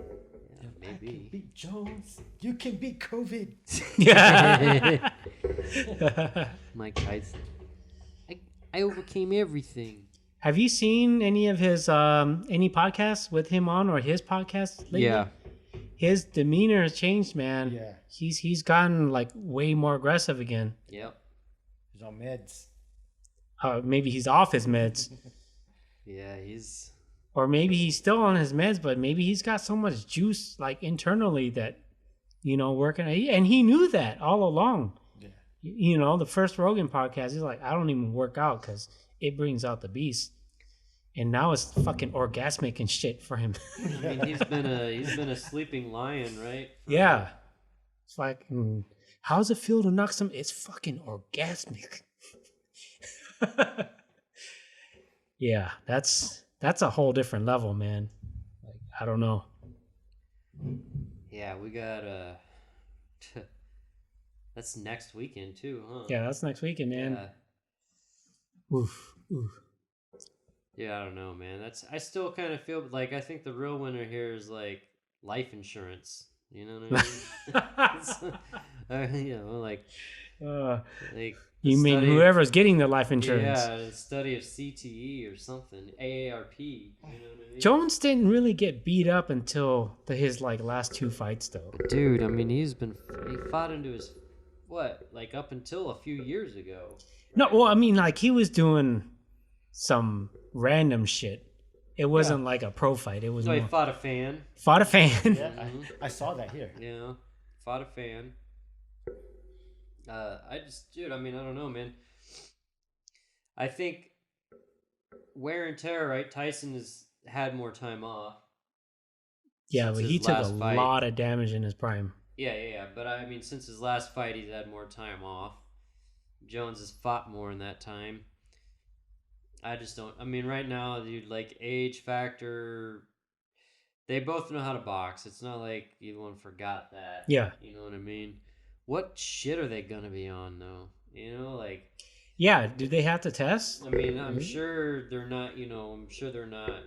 can Maybe. beat Jones. You can beat COVID. Yeah. Mike Tyson. I overcame everything. Have you seen any of his any podcasts with him on or his podcast lately? Yeah. His demeanor has changed, man. Yeah. He's gotten like way more aggressive again. Yep. He's on meds. Maybe he's off his meds. Yeah, he's... Or maybe he's still on his meds, but maybe he's got so much juice like internally that, working. And he knew that all along. Yeah. The first Rogan podcast, he's like, I don't even work out because it brings out the beast. And now it's fucking orgasmic and shit for him. I mean, he's been a sleeping lion, right? Yeah. It's like, how's it feel to knock some? It's fucking orgasmic. Yeah, that's a whole different level, man. Like, I don't know. Yeah, we got that's next weekend too, huh? Yeah, that's next weekend, man. Yeah. Oof. Yeah, I don't know, man. I still kind of feel like I think the real winner here is like life insurance. You know what I mean? Like Like You mean whoever's getting the life insurance? Yeah, the study of CTE or something, AARP. You know what I mean? Jones didn't really get beat up until his like last 2 fights, though. Dude, I mean, he fought into his like up until a few years ago. No, right? well, I mean, like he was doing some random shit. It wasn't like a pro fight. It was So he more, fought a fan. fought a fan. Yeah, I saw that here. Yeah, fought a fan. Dude, I mean, I don't know, man. I think wear and tear, right? Tyson has had more time off. Yeah, since but his he took a last fight. lot of damage in his prime. Yeah. But I mean, since his last fight, he's had more time off. Jones has fought more in that time. I just don't. I mean, right now, dude, like age factor, they both know how to box. It's not like either one forgot that. Yeah. You know what I mean? What shit are they gonna be on though? You know, like. Yeah, do they have to test? I mean, I'm sure they're not. You know, I'm sure they're not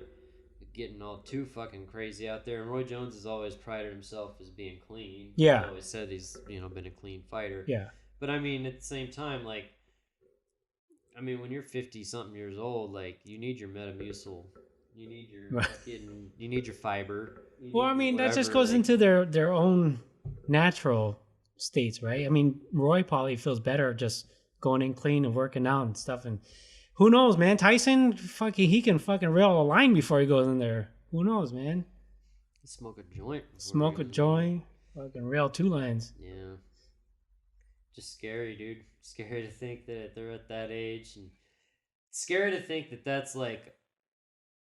getting all too fucking crazy out there. And Roy Jones has always prided himself as being clean. Yeah. He's always said he's been a clean fighter. Yeah. But I mean, at the same time, like, I mean, when you're 50 something years old, like, you need your Metamucil, you need your you need your fiber. Well, I mean, that just goes into their own natural states, right? I mean, Roy probably feels better just going in clean and working out and stuff. And who knows, man? Tyson, he can fucking rail a line before he goes in there. Who knows, man? Smoke a joint. Smoke a joint. Fucking rail 2 lines. Yeah. Just scary, dude. Scary to think that they're at that age, and scary to think that that's like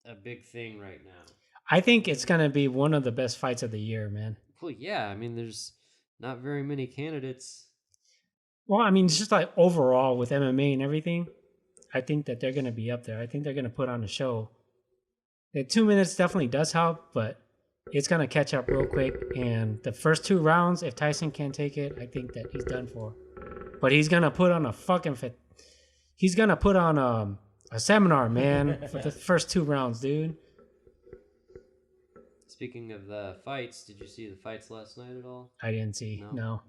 a big thing right now. I think it's gonna be one of the best fights of the year, man. Well, yeah. I mean, there's not very many candidates. Well, I mean, it's just like overall with MMA and everything, I think that they're gonna be up there. I think they're gonna put on a show. The 2 minutes definitely does help, but it's gonna catch up real quick. And the first 2 rounds, if Tyson can't take it, I think that he's done for. But he's gonna put on a he's gonna put on a seminar, man, for the first 2 rounds, dude. Speaking of the fights, did you see the fights last night at all? I didn't see. No. No.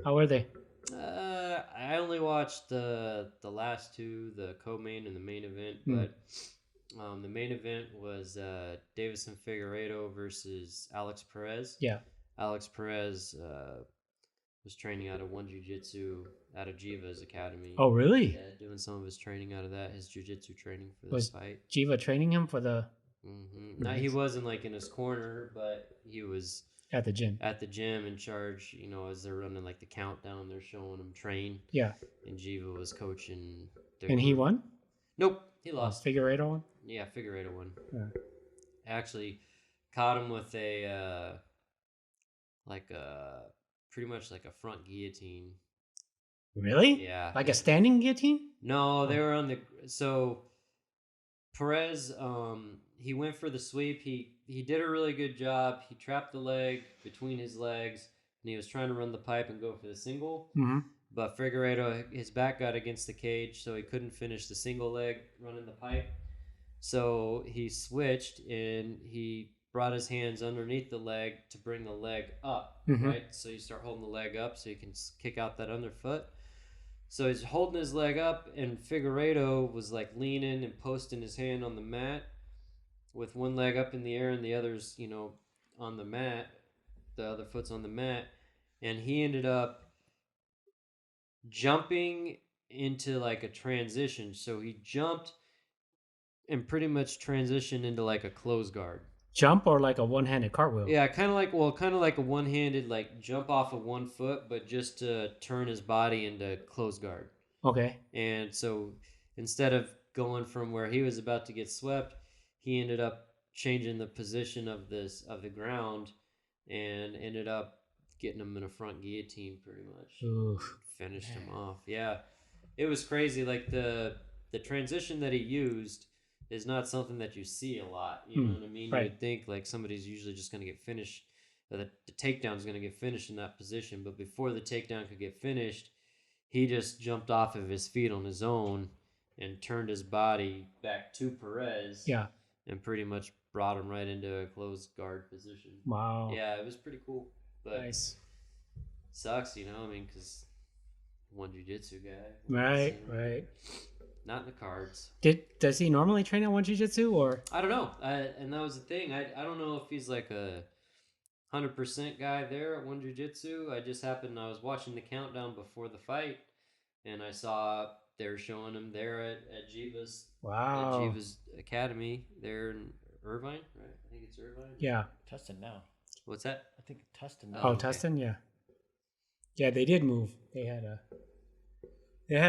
How were they? I only watched the last 2, the co-main and the main event, but the main event was Davison Figueiredo versus Alex Perez. Yeah. Alex Perez was training out of One Jiu-Jitsu out of Jiva's academy. Oh, really? Yeah, doing some of his training out of that, his jiu-jitsu training for this fight. Jiva training him for the... Mm-hmm. Now, he wasn't like in his corner, but he was... At the gym. At the gym in charge, as they're running like the countdown, they're showing him train. Yeah. And Jiva was coaching. And he won? Nope, he lost. Figueiredo won? Yeah, Figueiredo won. Yeah. Actually, caught him with pretty much like a front guillotine. Really? Yeah. Like a standing guillotine? No, they were on the... So, Perez, he went for the sweep. He did a really good job. He trapped the leg between his legs, and he was trying to run the pipe and go for the single. Mm-hmm. But Figueiredo, his back got against the cage, so he couldn't finish the single leg running the pipe. So he switched, and he brought his hands underneath the leg to bring the leg up, right? So you start holding the leg up so you can kick out that underfoot. So he's holding his leg up, and Figueiredo was like leaning and posting his hand on the mat with one leg up in the air and the other's, on the mat. The other foot's on the mat. And he ended up jumping into like a transition. So he jumped and pretty much transitioned into like a close guard. Jump or like a one-handed cartwheel? Yeah, kind of like a one-handed like jump off of one foot, but just to turn his body into close guard. Okay. And so instead of going from where he was about to get swept, he ended up changing the position of the ground and ended up getting him in a front guillotine pretty much. Oof. Finished him off. Yeah. It was crazy. Like the transition that he used is not something that you see a lot. You know what I mean? Right. You would think like somebody's usually just going to get finished. The takedown is going to get finished in that position. But before the takedown could get finished, he just jumped off of his feet on his own and turned his body back to Perez. Yeah. And pretty much brought him right into a closed guard position. Wow. Yeah, it was pretty cool. But nice. Sucks, I mean, because one jiu-jitsu guy. Right, right. Not in the cards. Does he normally train at One Jiu-Jitsu or? I don't know. And that was the thing. I don't know if he's like a 100% guy there at One Jiu-Jitsu. I was watching the countdown before the fight, and I saw they were showing him there at Jiva's. Wow. At Jiva's Academy there in Irvine, right? I think it's Irvine. Yeah. Tustin now. What's that? I think Tustin now. Oh, okay. Tustin, yeah. Yeah, they did move. They had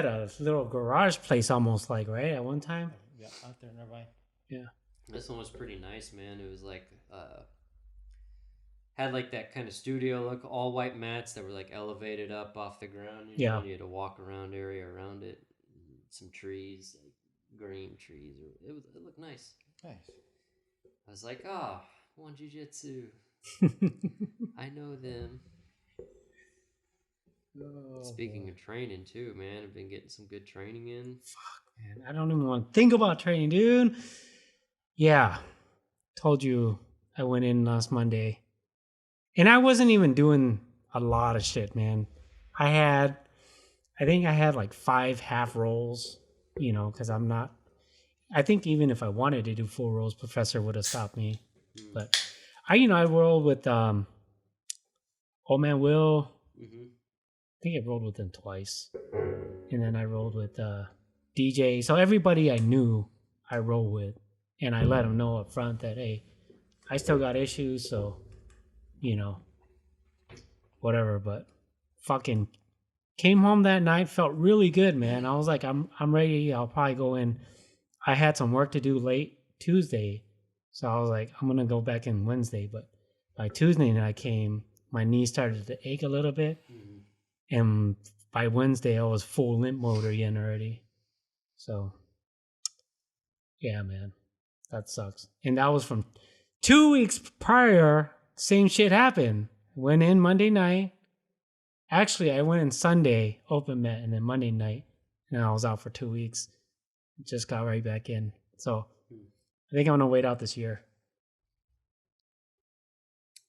a little garage place almost like, right, at one time? Yeah, out there in Irvine. Yeah. This one was pretty nice, man. It was like had like that kind of studio look, all white mats that were like elevated up off the ground. You know, Yeah. you had a walk around area around it, some trees, like green trees. It looked nice. Nice. I was like, One Jiu-Jitsu. I know them. Speaking of training too, man, I've been getting some good training in. Man, I don't even want to think about training, dude. Yeah. Told you I went in last Monday. And I wasn't even doing a lot of shit, man. I think I had like 5 half rolls, because I think even if I wanted to do full rolls, Professor would have stopped me. But I rolled with Old Man Will. Mm-hmm. I think I rolled with him twice. And then I rolled with DJ. So everybody I knew I rolled with. And I let them know up front that, hey, I still got issues, so, whatever. But fucking came home that night, felt really good, man. I was like, I'm ready. I'll probably go in. I had some work to do late Tuesday. So I was like, I'm going to go back in Wednesday. But by Tuesday night I came, my knee started to ache a little bit. Mm-hmm. And by Wednesday, I was full limp mode again already. So, yeah, man. That sucks. And that was from 2 weeks prior. Same shit happened. Went in Monday night. Actually, I went in Sunday, open mat, and then Monday night. And I was out for 2 weeks. Just got right back in. So, I think I'm going to wait out this year.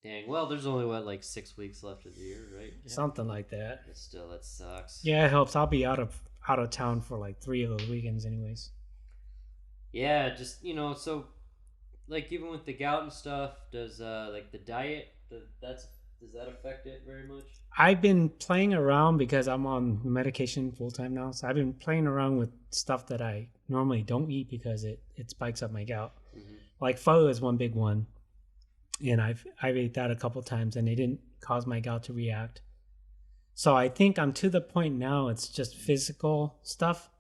Dang. Well, there's only like 6 weeks left of the year, right? Something like that. But still, that sucks. Yeah, it helps. I'll be out of town for like 3 of those weekends anyways. Yeah, just so like even with the gout and stuff, does like the diet does that affect it very much? I've been playing around because I'm on medication full time now. So I've been playing around with stuff that I normally don't eat because it spikes up my gout. Mm-hmm. Like pho is one big one. And I've ate that a couple times and it didn't cause my gout to react. So I think I'm to the point now it's just physical stuff.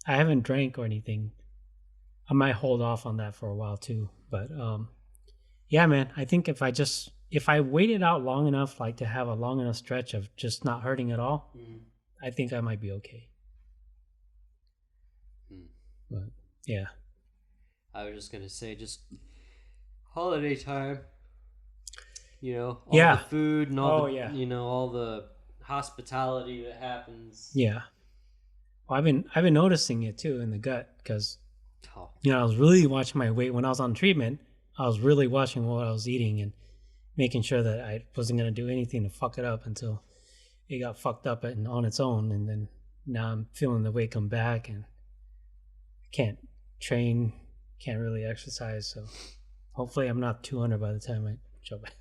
I haven't drank or anything. I might hold off on that for a while too. But yeah, man, I think if I waited out long enough, like to have a long enough stretch of just not hurting at all, I think I might be okay. But yeah. I was just gonna say, just holiday time. All the food and all all the hospitality that happens. Yeah. Well, I've been noticing it too in the gut because I was really watching my weight when I was on treatment. I was really watching what I was eating and making sure that I wasn't gonna do anything to fuck it up until it got fucked up and on its own. And then now I'm feeling the weight come back and I can't train, can't really exercise. So hopefully I'm not 200 by the time I show back.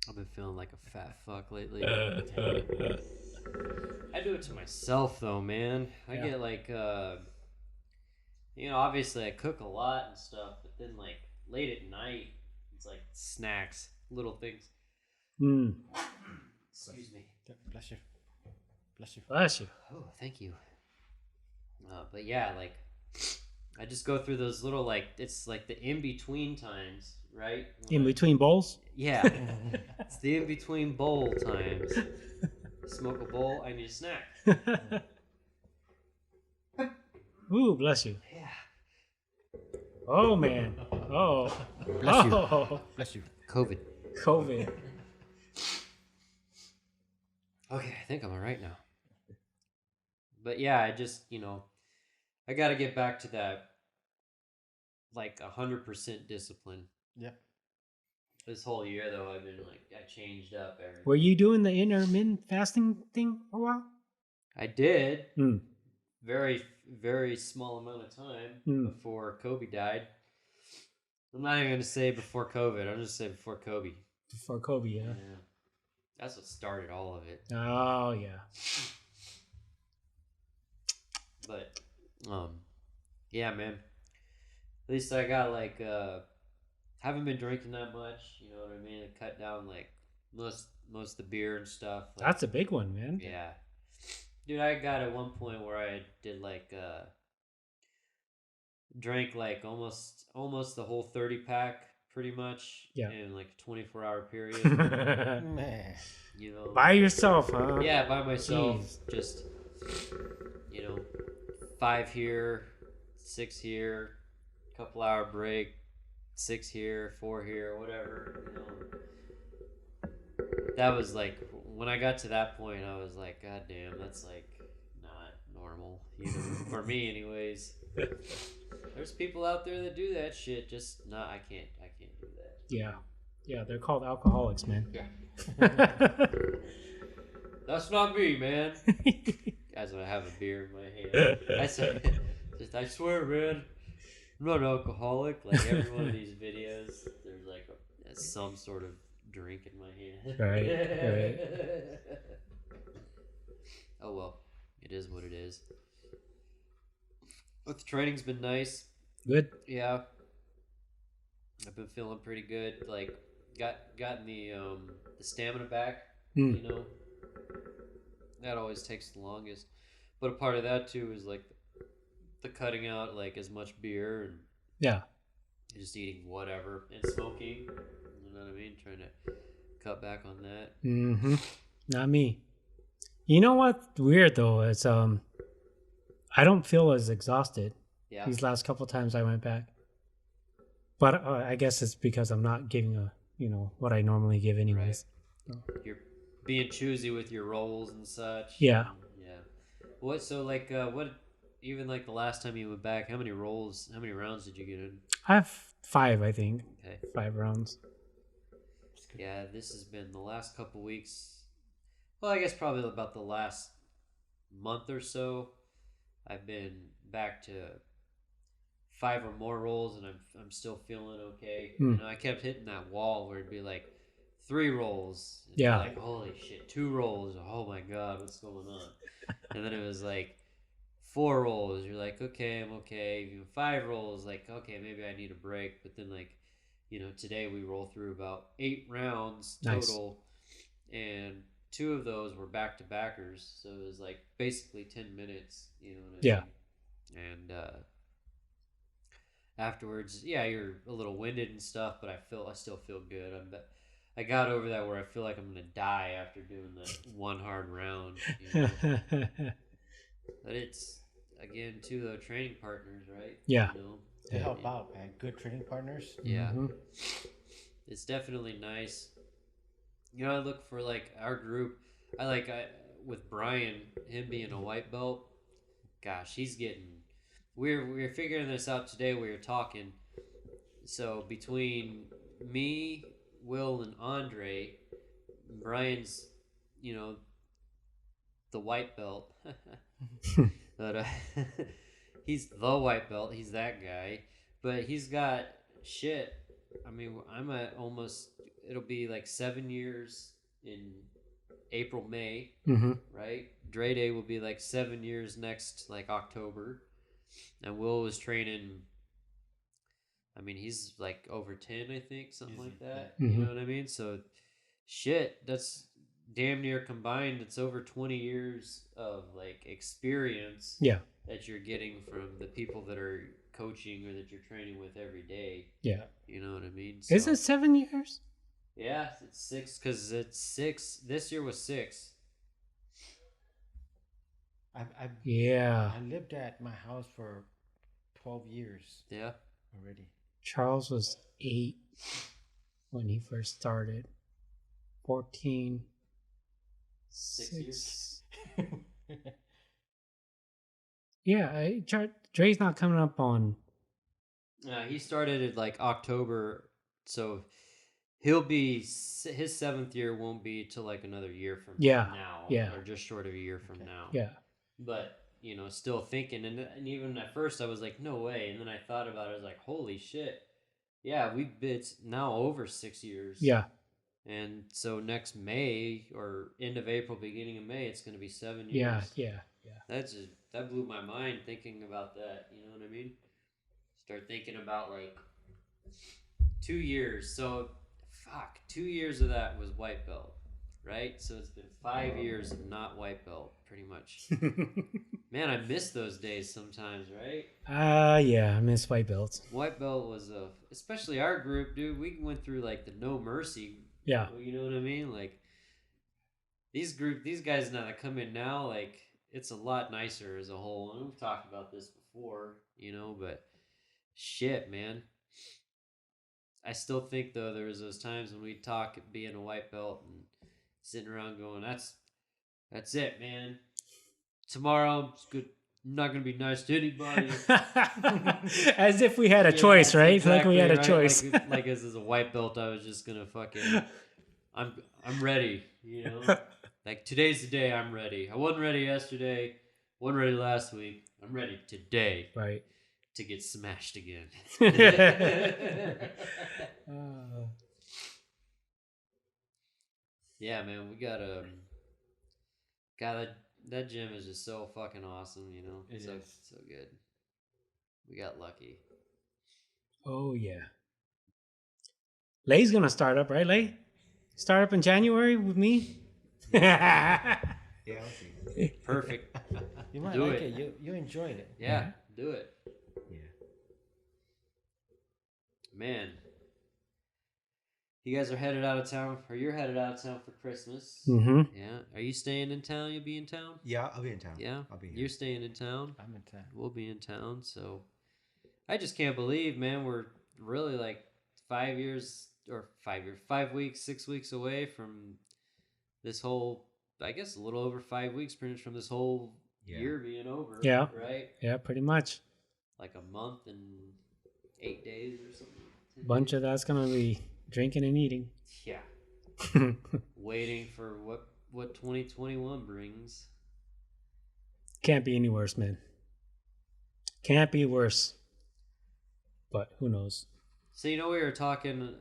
I've been feeling like a fat fuck lately. I do it to myself though, man. I get like obviously I cook a lot and stuff, but then like late at night it's like snacks, little things. Excuse me. Bless you. Bless you. Bless you. Oh, thank you. But yeah, like I just go through those little it's like the in-between times, right? In between bowls? Yeah. It's the in-between bowl times. Smoke a bowl, I need a snack. Ooh, bless you. Yeah. Oh, man. Oh. Bless you. Bless you. COVID. Okay, I think I'm all right now. But yeah, I just, I got to get back to that, like 100% discipline. Yeah. This whole year though, I've been like I changed up everything. Were you doing the intermittent fasting thing for a while? I did. Mm. Very, very small amount of time before Kobe died. I'm not even gonna say before COVID. I'm just say before Kobe. Before Kobe, yeah. That's what started all of it. Oh yeah. But, yeah, man. At least I got like haven't been drinking that much. You know what I mean? I cut down like most of the beer and stuff. Like, That's a big one, man. Yeah. Dude, I got at one point where I did like drank like almost the whole 30 pack pretty much in like a 24-hour period. Man. You know, by yourself, huh? Yeah, by myself. Jeez. Just 5 here, 6 here, couple hour break, 6 here, 4 here, whatever. That was like when I got to that point, I was like, God damn, that's like not normal, for me, anyways. There's people out there that do that shit. Just not. I can't do that. Yeah, they're called alcoholics, man. Yeah. That's not me, man. As I have a beer in my hand, I swear, man, I'm not an alcoholic. Like every one of these videos, there's like some sort of drink in my hand. Right. Oh well, it is what it is. But the training's been nice. Good. Yeah. I've been feeling pretty good. Like gotten the stamina back. That always takes the longest. But a part of that too is like the cutting out like as much beer and just eating whatever and smoking. You know what I mean? Trying to cut back on that. Mm-hmm. Not me. You know what's weird though? It's I don't feel as exhausted these last couple times I went back. But I guess it's because I'm not giving what I normally give anyways. Right. You're being choosy with your rolls and such. Yeah. What? So like, what? Even like the last time you went back, how many rounds did you get in? I have 5, I think. Okay. 5 rounds. Yeah, this has been the last couple weeks. Well, I guess probably about the last month or so. I've been back to 5 or more rolls, and I'm still feeling okay. I kept hitting that wall where it'd be like 3 rolls. Yeah. Like holy shit, 2 rolls. Oh my god, what's going on? And then it was like 4 rolls. You're like, okay, I'm okay. 5 rolls, like okay, maybe I need a break. But then like, today we roll through about 8 rounds total, and 2 of those were back to backers. So it was like basically 10 minutes. You know what I mean? And afterwards, you're a little winded and stuff, but I still feel good. I got over that where I feel like I'm gonna die after doing that one hard round. But it's again too though training partners, right? Yeah. They help out, man. Good training partners. Yeah. Mm-hmm. It's definitely nice. I look for like our group. I with Brian, him being a white belt. Gosh, he's getting. We're figuring this out today. We were talking. So between me, Will, and Andre, Brian's, the white belt. But he's the white belt. He's that guy. But he's got shit. I mean, I'm at almost. It'll be like 7 years in April, May, right? Dre Day will be like 7 years next, like October. And Will was training. I mean, he's like over 10, I think, something like that. You know what I mean? So, shit, that's damn near combined. It's over 20 years of like experience that you're getting from the people that are coaching or that you're training with every day. Yeah. You know what I mean? So, is it 7 years? Yeah, it's 6 because it's 6. This year was 6. I lived at my house for 12 years. Yeah. Already. Charles was 8 when he first started. 14. 6 years. Yeah, Dre's not coming up on. He started at like October, so he'll be his 7th year won't be till like another year from Yeah, now, yeah. or just short of a year from now. Yeah. But still thinking, and even at first I was like, no way, and then I thought about it. I was like, holy shit, yeah, it's now over 6 years. Yeah. And so next May or end of April, beginning of May, it's going to be 7 years. Yeah. That blew my mind thinking about that. You know what I mean? Start thinking about like 2 years. So 2 years of that was white belt, right? So it's been 5 years of not white belt, pretty much. Man, I miss those days sometimes, right? Yeah, I miss white belts. White belt was especially our group, dude. We went through like the no mercy. Yeah. You know what I mean? Like these guys now that come in now, like it's a lot nicer as a whole. And we've talked about this before, but shit, man. I still think though there was those times when we talk being a white belt and sitting around going, that's it, man. Tomorrow I'm good. I'm not gonna be nice to anybody. As if we had a choice, right? Exactly, like we had a right? choice. Like as a white belt, I was just gonna fucking. I'm ready, Like today's the day I'm ready. I wasn't ready yesterday. Wasn't ready last week. I'm ready today. Right. To get smashed again. Yeah, man, we got that gym is just so fucking awesome, It so is. so good. We got lucky. Oh yeah. Lay's gonna start up, right, Lay? Start up in January with me. Yeah, I'll see. Perfect. You might Do like it. it. You enjoyed it. Yeah, do it. Yeah. Man. You guys are headed out of town, or you're headed out of town for Christmas. Mm-hmm. Yeah. Are you staying in town? You'll be in town? Yeah, I'll be in town. Yeah. I'll be here. You're staying in town. I'm in town. We'll be in town. So I just can't believe, man, we're really like 5 weeks, 6 weeks away from this whole, I guess a little over 5 weeks pretty much from this whole year being over. Yeah. Right? Yeah, pretty much. Like a month and 8 days or something. Bunch of that's gonna be drinking and eating. Yeah. Waiting for what 2021 brings. Can't be any worse, man. Can't be worse. But who knows? So we were talking.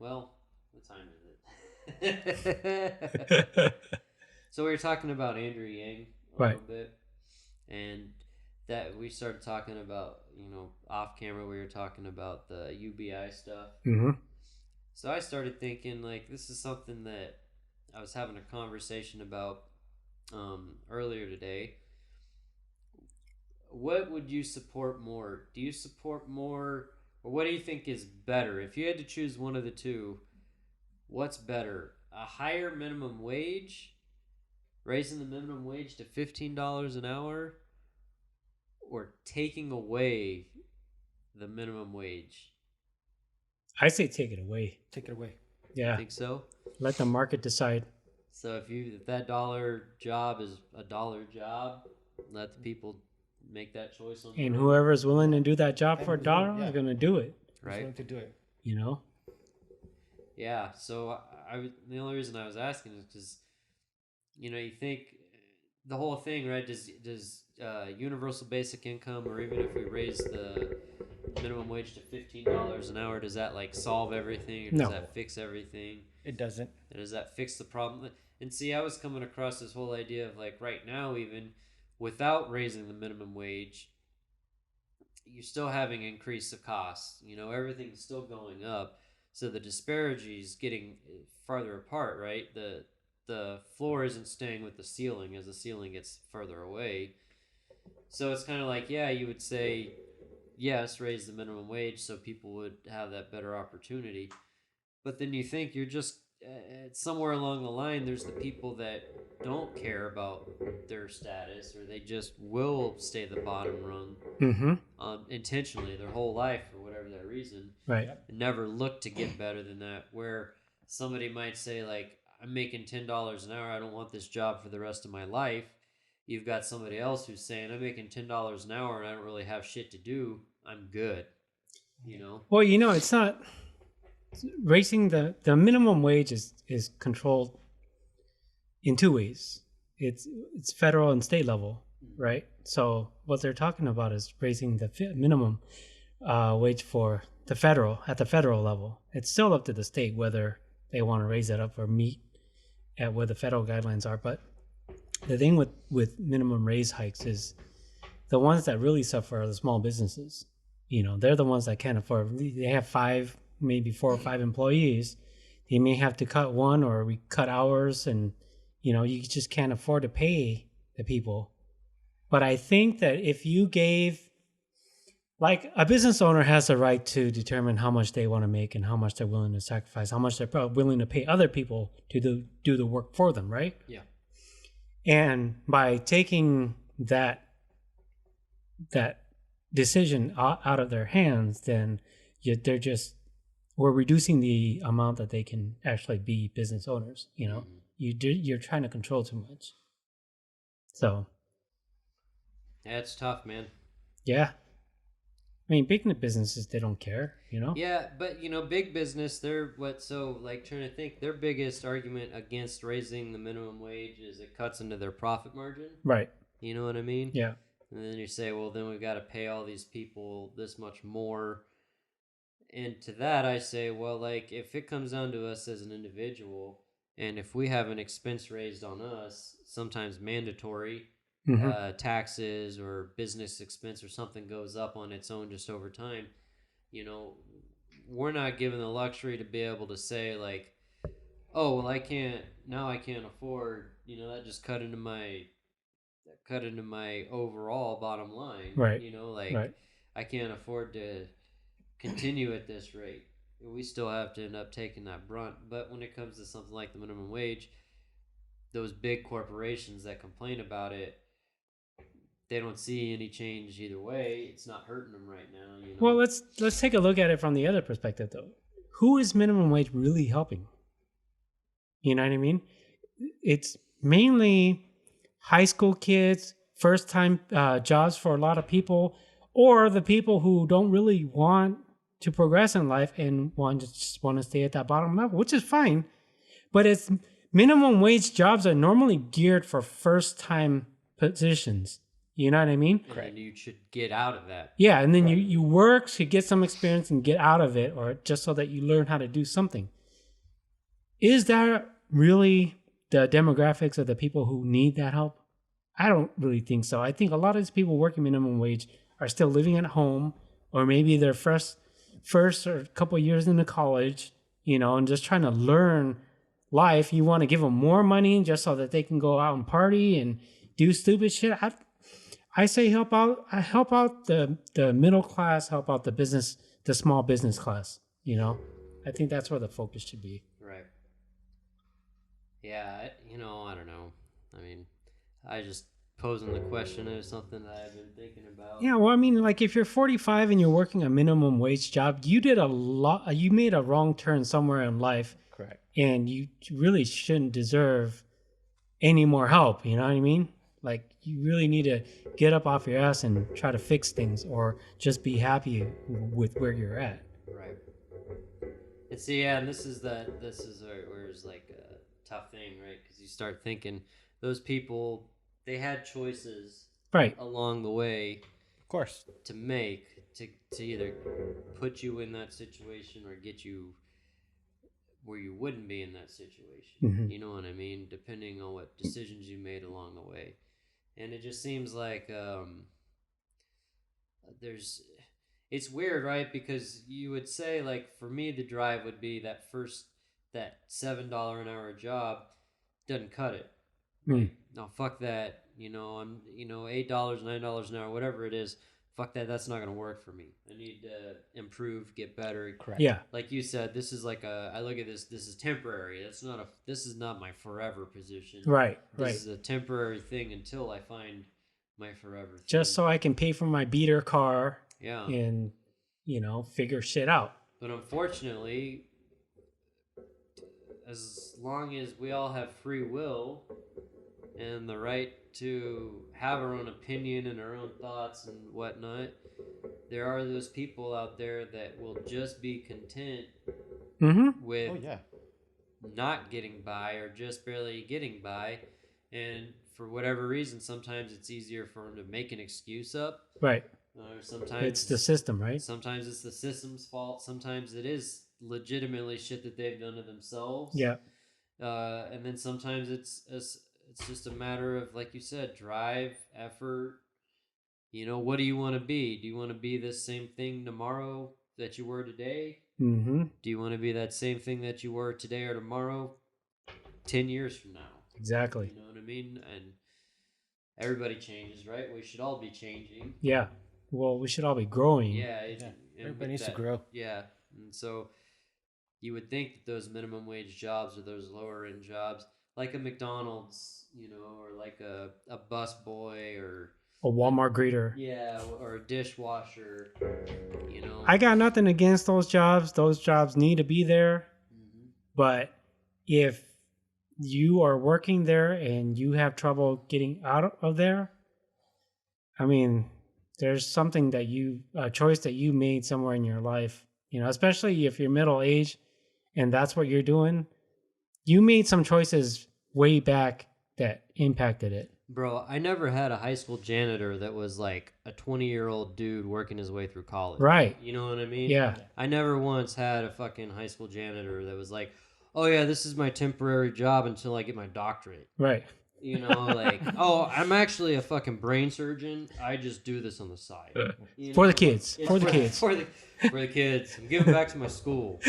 Well, what time is it? So we were talking about Andrew Yang a little bit, and that we started talking about off camera. We were talking about the UBI stuff. Mm-hmm. So I started thinking, like, this is something that I was having a conversation about earlier today. What would you support more? Do you support more, or what do you think is better? If you had to choose one of the two, what's better? A higher minimum wage, raising the minimum wage to $15 an hour, or taking away the minimum wage? I say take it away. Take it away. Yeah. Think so? Let the market decide. So if that dollar job is a dollar job, let the people make that choice on. And whoever's willing to do that job for $1 is gonna do it. Right. Willing to do it. Yeah. So the only reason I was asking is because, you think the whole thing, right? Does universal basic income, or even if we raise the minimum wage to $15 an hour, does that like solve everything, or does that fix everything? It doesn't. And does that fix the problem? And see, I was coming across this whole idea of like right now, even without raising the minimum wage, you're still having increase of costs. Everything's still going up, so the disparity is getting farther apart. Right, the floor isn't staying with the ceiling as the ceiling gets further away. So it's kind of like, yeah, you would say, yes, raise the minimum wage so people would have that better opportunity. But then you think you're just somewhere along the line, there's the people that don't care about their status, or they just will stay the bottom rung intentionally their whole life for whatever that reason. Right. And never look to get better than that. Where somebody might say, like, I'm making $10 an hour. I don't want this job for the rest of my life. You've got somebody else who's saying, I'm making $10 an hour and I don't really have shit to do. I'm good. Well, it's not. raising the minimum wage is controlled in two ways. It's federal and state level, right? So what they're talking about is raising the minimum wage for the federal level. It's still up to the state whether they want to raise it up or meet at where the federal guidelines are. But the thing with minimum raise hikes is the ones that really suffer are the small businesses. You know, they're the ones that can't afford. They have 5, maybe 4 or 5 employees. They may have to cut one or we cut hours, and you know, you just can't afford to pay the people. But I think that if you gave, like, a business owner has the right to determine how much they want to make and how much they're willing to sacrifice, how much they're willing to pay other people to do the work for them, right? Yeah. And by taking that decision out of their hands, then we're reducing the amount that they can actually be business owners. You know, you're trying to control too much. So, yeah, it's tough, man. Yeah, I mean, big businesses, they don't care. You know. Yeah, but you know, big business, they're trying to think. Their biggest argument against raising the minimum wage is it cuts into their profit margin. Right. You know what I mean? Yeah. And then you say, well, then we've got to pay all these people this much more. And to that, I say, well, like, if it comes down to us as an individual, and if we have an expense raised on us, sometimes mandatory taxes or business expense or something goes up on its own just over time, you know, we're not given the luxury to be able to say, like, oh, well, I can't afford, you know, that just cut into my overall bottom line. Right. You know, like, right. I can't afford to continue at this rate. We still have to end up taking that brunt. But when it comes to something like the minimum wage, those big corporations that complain about it, they don't see any change either way. It's not hurting them right now. You know? Well, let's take a look at it from the other perspective, though. Who is minimum wage really helping? You know what I mean? It's mainly high school kids, first-time jobs for a lot of people, or the people who don't really want to progress in life and just want to stay at that bottom level, which is fine. But it's minimum wage jobs are normally geared for first-time positions. You know what I mean? Correct. And you should get out of that. Yeah, and then you work to get some experience and get out of it, or just so that you learn how to do something. Is that really the demographics of the people who need that help? I don't really think so. I think a lot of these people working minimum wage are still living at home, or maybe their first or couple of years into college, you know, and just trying to learn life. You want to give them more money just so that they can go out and party and do stupid shit. I say help out the middle class, help out the small business class, you know. I think that's where the focus should be. Right. Yeah, you know, I don't know. I mean, I just posing the question is something that I've been thinking about. Yeah, well, I mean, like, if you're 45 and you're working a minimum wage job, you made a wrong turn somewhere in life. Correct. And you really shouldn't deserve any more help, you know what I mean? Like, you really need to get up off your ass and try to fix things, or just be happy with where you're at. Right. And see, yeah, and this is where it's like a tough thing, right? Because you start thinking those people, they had choices right along the way, of course, to make to either put you in that situation or get you where you wouldn't be in that situation. Mm-hmm. You know what I mean? Depending on what decisions you made along the way. And it just seems like it's weird, right? Because you would say, like, for me, the drive would be that $7 an hour job doesn't cut it. Like, no, fuck that. You know, I'm $8, $9 an hour, whatever it is. Fuck that. That's not gonna work for me. I need to improve, get better. Correct. Yeah. Like you said, this is like I look at this. This is temporary. This is not my forever position. Right. This is a temporary thing until I find my forever thing. Just so I can pay for my beater car. Yeah. And, you know, figure shit out. But unfortunately, as long as we all have free will and the right to have our own opinion and our own thoughts and whatnot, there are those people out there that will just be content with Oh yeah. not getting by or just barely getting by, and for whatever reason, sometimes it's easier for them to make an excuse up. Right. Or sometimes It's the system, right? Sometimes it's the system's fault. Sometimes it is legitimately shit that they've done to themselves. Yeah. And then sometimes it's just a matter of, like you said, drive, effort. What do you want to be? Do you want to be this same thing tomorrow that you were today? Mm-hmm. Do you want to be that same thing that you were today or tomorrow, 10 years from now? Exactly. You know what I mean? And everybody changes, right? We should all be changing. Yeah. Well, we should all be growing. Yeah. Everybody needs to grow. Yeah. And so you would think that those minimum wage jobs or those lower end jobs, like a McDonald's, or like a bus boy or A Walmart greeter. yeah, or a dishwasher, I got nothing against those jobs. Those jobs need to be there. Mm-hmm. But if you are working there and you have trouble getting out of there, I mean, there's something a choice that you made somewhere in your life, especially if you're middle aged and that's what you're doing. You made some choices way back that impacted it. Bro, I never had a high school janitor that was like a 20-year-old dude working his way through college. Right. You know what I mean? Yeah. I never once had a fucking high school janitor that was like, oh yeah, this is my temporary job until I get my doctorate. Right. Oh, I'm actually a fucking brain surgeon. I just do this on the side. For the kids. For the kids. For the kids. I'm giving back to my school.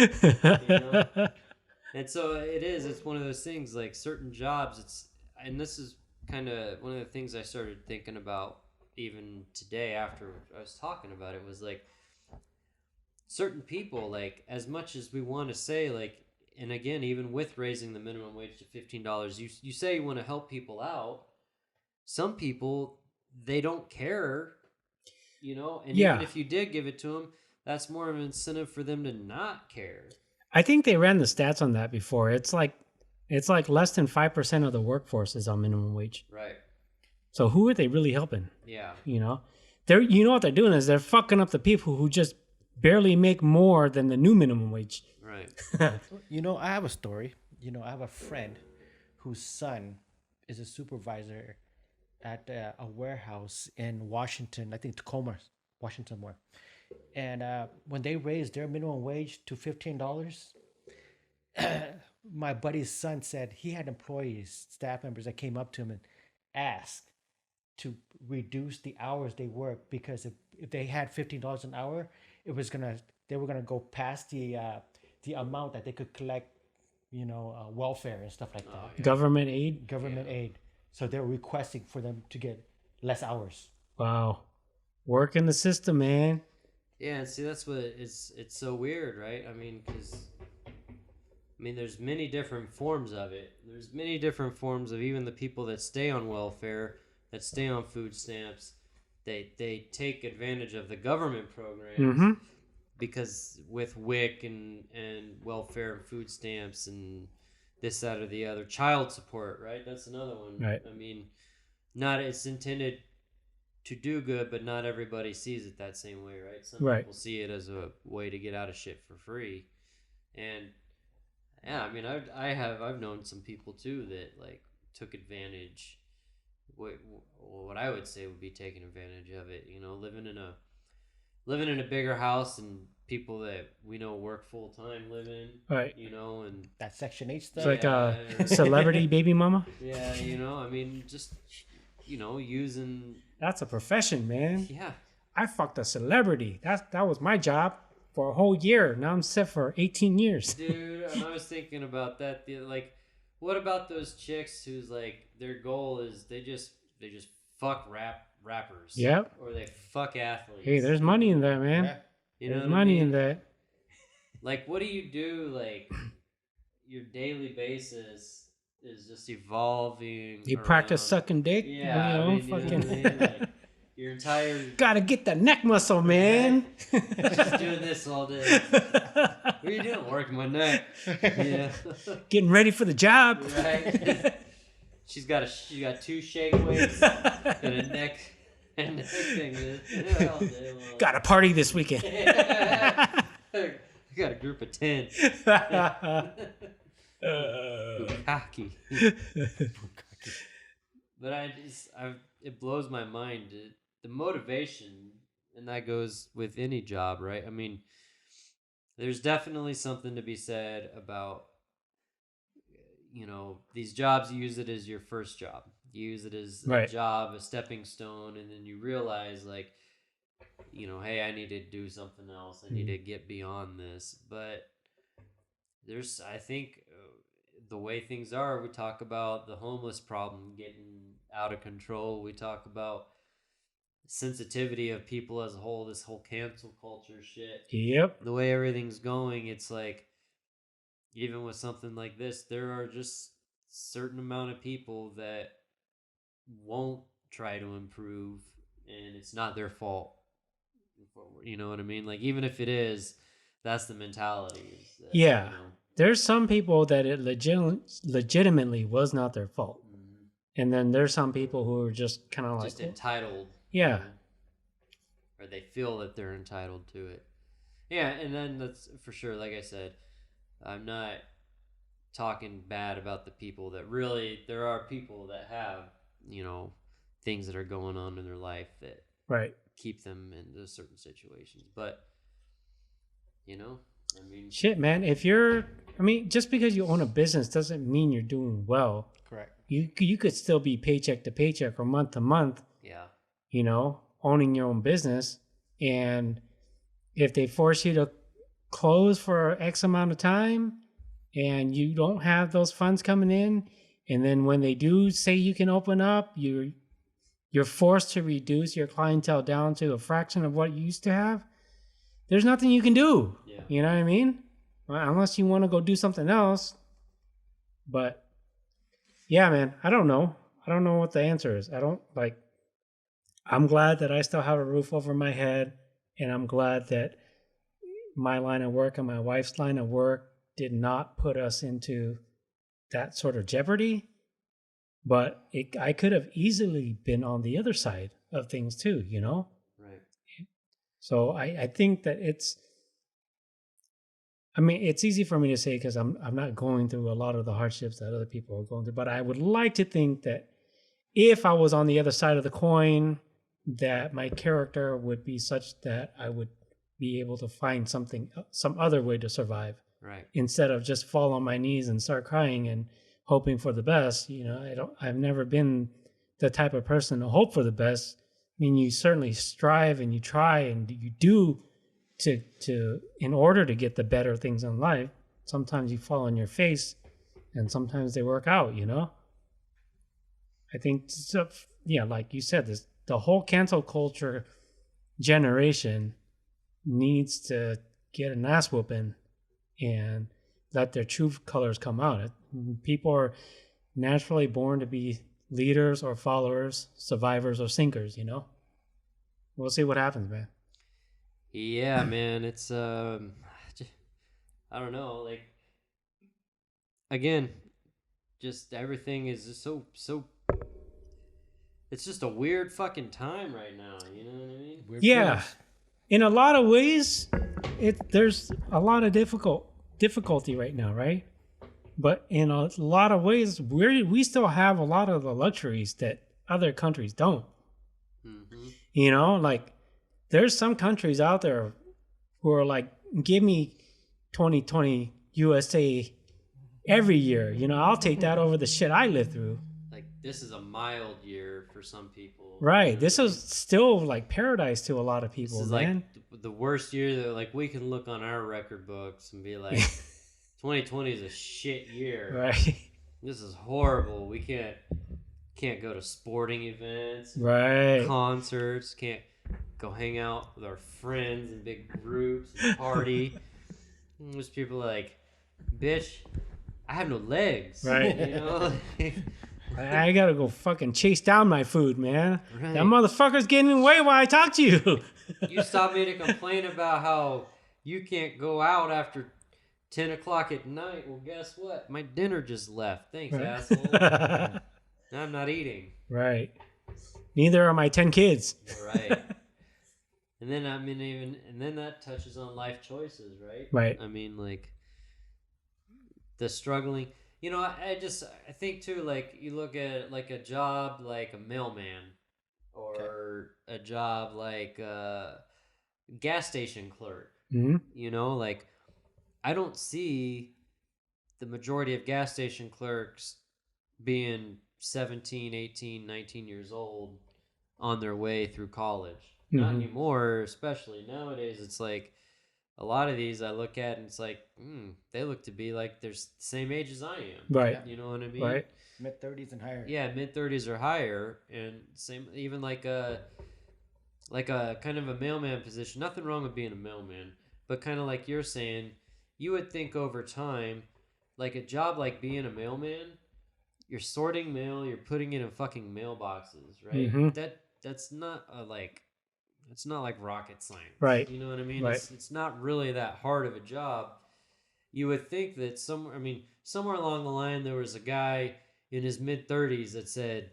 And so it's one of those things, like certain jobs, and this is kind of one of the things I started thinking about even today after I was talking about it, was like certain people, like as much as we want to say, like, and again, even with raising the minimum wage to $15, you say you want to help people out. Some people, they don't care, and even if you did give it to them, that's more of an incentive for them to not care. I think they ran the stats on that before. It's like less than 5% of the workforce is on minimum wage. Right. So who are they really helping? Yeah. They're what they're doing is they're fucking up the people who just barely make more than the new minimum wage. Right. I have a story. I have a friend whose son is a supervisor at a warehouse in Washington, I think Tacoma, Washington, where. And when they raised their minimum wage to $15, my buddy's son said he had employees, staff members that came up to him and asked to reduce the hours they work, because if they had $15 an hour, they were gonna go past the amount that they could collect, welfare and stuff like that. Yeah. Government aid. Aid. So they're requesting for them to get less hours. Wow, work in the system, man. Yeah, and see, that's what it's so weird, right? I mean, there's many different forms of it. There's many different forms of even the people that stay on welfare, that stay on food stamps. They take advantage of the government programs because with WIC and welfare and food stamps and this, that, or the other. Child support, right? That's another one. Right. I mean, it's intended to do good, but not everybody sees it that same way, right? Some people see it as a way to get out of shit for free. And yeah, I mean, I've known some people too that like took advantage. What I would say would be taking advantage of it. Living in a bigger house and people that we know work full time living. Right. And that Section 8 stuff. It's like a celebrity baby mama. Yeah, I mean, just using. That's a profession, man. Yeah. I fucked a celebrity. That was my job for a whole year. Now I'm set for 18 years. Dude, and I was thinking about that. Like, what about those chicks whose like their goal is they just fuck rappers? Yep. Or they fuck athletes. Hey, there's money in that, man. Yeah. There's money in that. Like, what do you do? Like, your daily basis is just evolving. You practice sucking dick. Yeah, fucking. Like, your entire. Gotta get the neck muscle, man. Just doing this all day. What are you doing? Working my neck. Yeah. Getting ready for the job. Right. She's got two shake weights and a neck thing. All day long. Got a party this weekend. I got a group of 10. Bukkake. But it blows my mind. The motivation, and that goes with any job, right? I mean, there's definitely something to be said about, these jobs. You use it as your first job. You use it as a job, a stepping stone, and then you realize, like, hey, I need to do something else. I need to get beyond this. But I think, the way things are, we talk about the homeless problem getting out of control. We talk about sensitivity of people as a whole, this whole cancel culture shit. Yep. The way everything's going, it's like, even with something like this, there are just certain amount of people that won't try to improve, and it's not their fault. You know what I mean? Like, even if it is, that's the mentality. Yeah. There's some people that it legitimately was not their fault. Mm-hmm. And then there's some people who are just kind of like... just entitled. Yeah. Or they feel that they're entitled to it. Yeah, and then that's for sure, like I said, I'm not talking bad about the people that really... There are people that have, things that are going on in their life that keep them in those certain situations. But, I mean... Shit, man. Just because you own a business doesn't mean you're doing well. Correct. You could still be paycheck to paycheck or month to month. Yeah. Owning your own business. And if they force you to close for X amount of time and you don't have those funds coming in, and then when they do say you can open up, you're forced to reduce your clientele down to a fraction of what you used to have, there's nothing you can do. Yeah. You know what I mean? Well, unless you want to go do something else. But yeah, man, I don't know. I don't know what the answer is. I'm glad that I still have a roof over my head, and I'm glad that my line of work and my wife's line of work did not put us into that sort of jeopardy. But I could have easily been on the other side of things too, Right. So I think that it's easy for me to say because I'm not going through a lot of the hardships that other people are going through. But I would like to think that if I was on the other side of the coin, that my character would be such that I would be able to find some other way to survive. Right. Instead of just fall on my knees and start crying and hoping for the best. I've never been the type of person to hope for the best. I mean, you certainly strive and you try and you do to in order to get the better things in life. Sometimes you fall on your face and sometimes they work out, I think, like you said, the whole cancel culture generation needs to get an ass whooping and let their true colors come out. People are naturally born to be leaders or followers, survivors or sinkers, We'll see what happens, man. Yeah, man. It's, I don't know. Like, again, just everything is just so, it's just a weird fucking time right now. You know what I mean? Weird yeah. feelings. In a lot of ways, there's a lot of difficulty right now, right? But in a lot of ways, we still have a lot of the luxuries that other countries don't. Mm-hmm. There's some countries out there who are like, give me 2020 USA every year. I'll take that over the shit I live through. Like, this is a mild year for some people. Right. This is still like paradise to a lot of people, this is man. Like the worst year that, like, we can look on our record books and be like, 2020 is a shit year. Right. This is horrible. We can't go to sporting events. Right. Concerts. Can't go hang out with our friends in big groups and party. And there's people like, bitch, I have no legs. Right. I gotta go fucking chase down my food, man. Right. That motherfucker's getting in the way while I talk to you. You stopped me to complain about how you can't go out after 10 o'clock at night. Well, guess what? My dinner just left. Thanks, right. asshole. I'm not eating. Right. Neither are my 10 kids. Right. And then I mean, and then that touches on life choices, right? Right. I mean, like the struggling. You know, I think too. Like you look at like a job like a mailman, or a job like a gas station clerk. Mm-hmm. You know, like I don't see the majority of gas station clerks being 17, 18, 19 years old on their way through college. Not Mhm. anymore, especially nowadays. It's like a lot of these I look at and it's like, they look to be like they're the same age as I am. Right. You know what I mean? Right. Mid-30s and higher. Yeah, mid-30s or higher, and same even like a kind of a mailman position. Nothing wrong with being a mailman, but kind of like you're saying, you would think over time, like a job like being a mailman, you're sorting mail, you're putting it in fucking mailboxes, right? Mhm. That's not it's not like rocket science. Right. You know what I mean? Right. It's not really that hard of a job. You would think that somewhere along the line there was a guy in his mid 30s that said,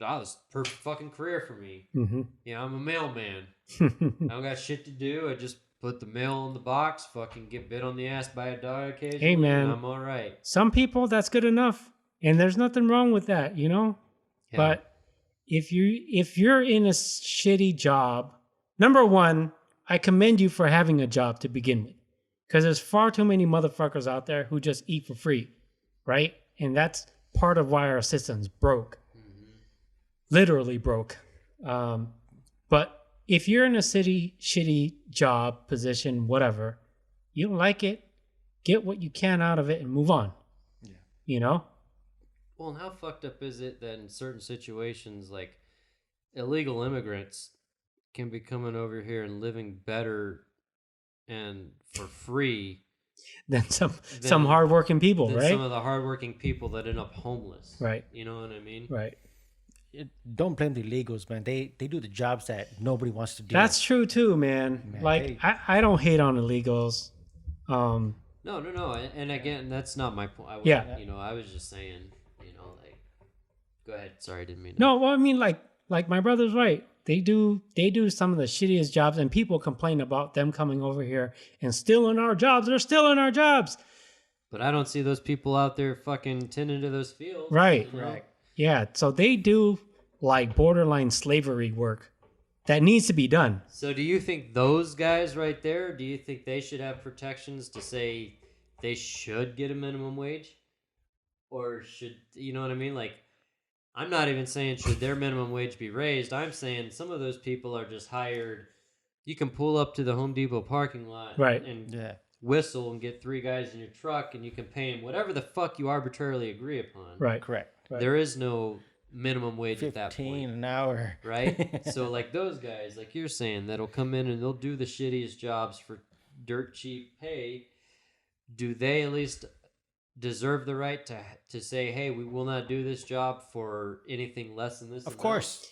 "Oh, this is the perfect fucking career for me. Mm-hmm. Yeah, I'm a mailman. I don't got shit to do. I just put the mail in the box, fucking get bit on the ass by a dog occasionally, Hey, man. and I'm all right." Some people, that's good enough, and there's nothing wrong with that, you know. Yeah. But if you're in a shitty job, number one, I commend you for having a job to begin with, because there's far too many motherfuckers out there who just eat for free, right? And that's part of why our system's broke, literally broke. But if you're in a shitty job position, whatever, you don't like it, get what you can out of it and move on. Yeah. You know? Well, and how fucked up is it that in certain situations, like illegal immigrants can be coming over here and living better and for free Than some hardworking people, than right? some of the hardworking people that end up homeless. Right. You know what I mean? Right. Don't blame the illegals, man. They do the jobs that nobody wants to do. That's true too, man. Man, like I don't hate on illegals. No. And again, that's not my point. Yeah. You know, I was just saying, you know, like, go ahead. Sorry, I didn't mean to. No, well, I mean, like my brother's right. They do some of the shittiest jobs, and people complain about them coming over here and stealing our jobs. They're stealing our jobs. But I don't see those people out there fucking tending to those fields. Right. You know? Right. Yeah. So they do like borderline slavery work that needs to be done. So do you think those guys right there, do you think they should have protections to say they should get a minimum wage? Or should, you know what I mean? Like, I'm not even saying should their minimum wage be raised. I'm saying some of those people are just hired. You can pull up to the Home Depot parking lot Right. and Yeah. whistle and get 3 guys in your truck, and you can pay them whatever the fuck you arbitrarily agree upon. Right. Correct. Right. There is no minimum wage at that 15 point. an hour. Right? So like those guys, like you're saying, that'll come in and they'll do the shittiest jobs for dirt cheap pay. Do they at least deserve the right to say, hey, we will not do this job for anything less than this? Of amount? course.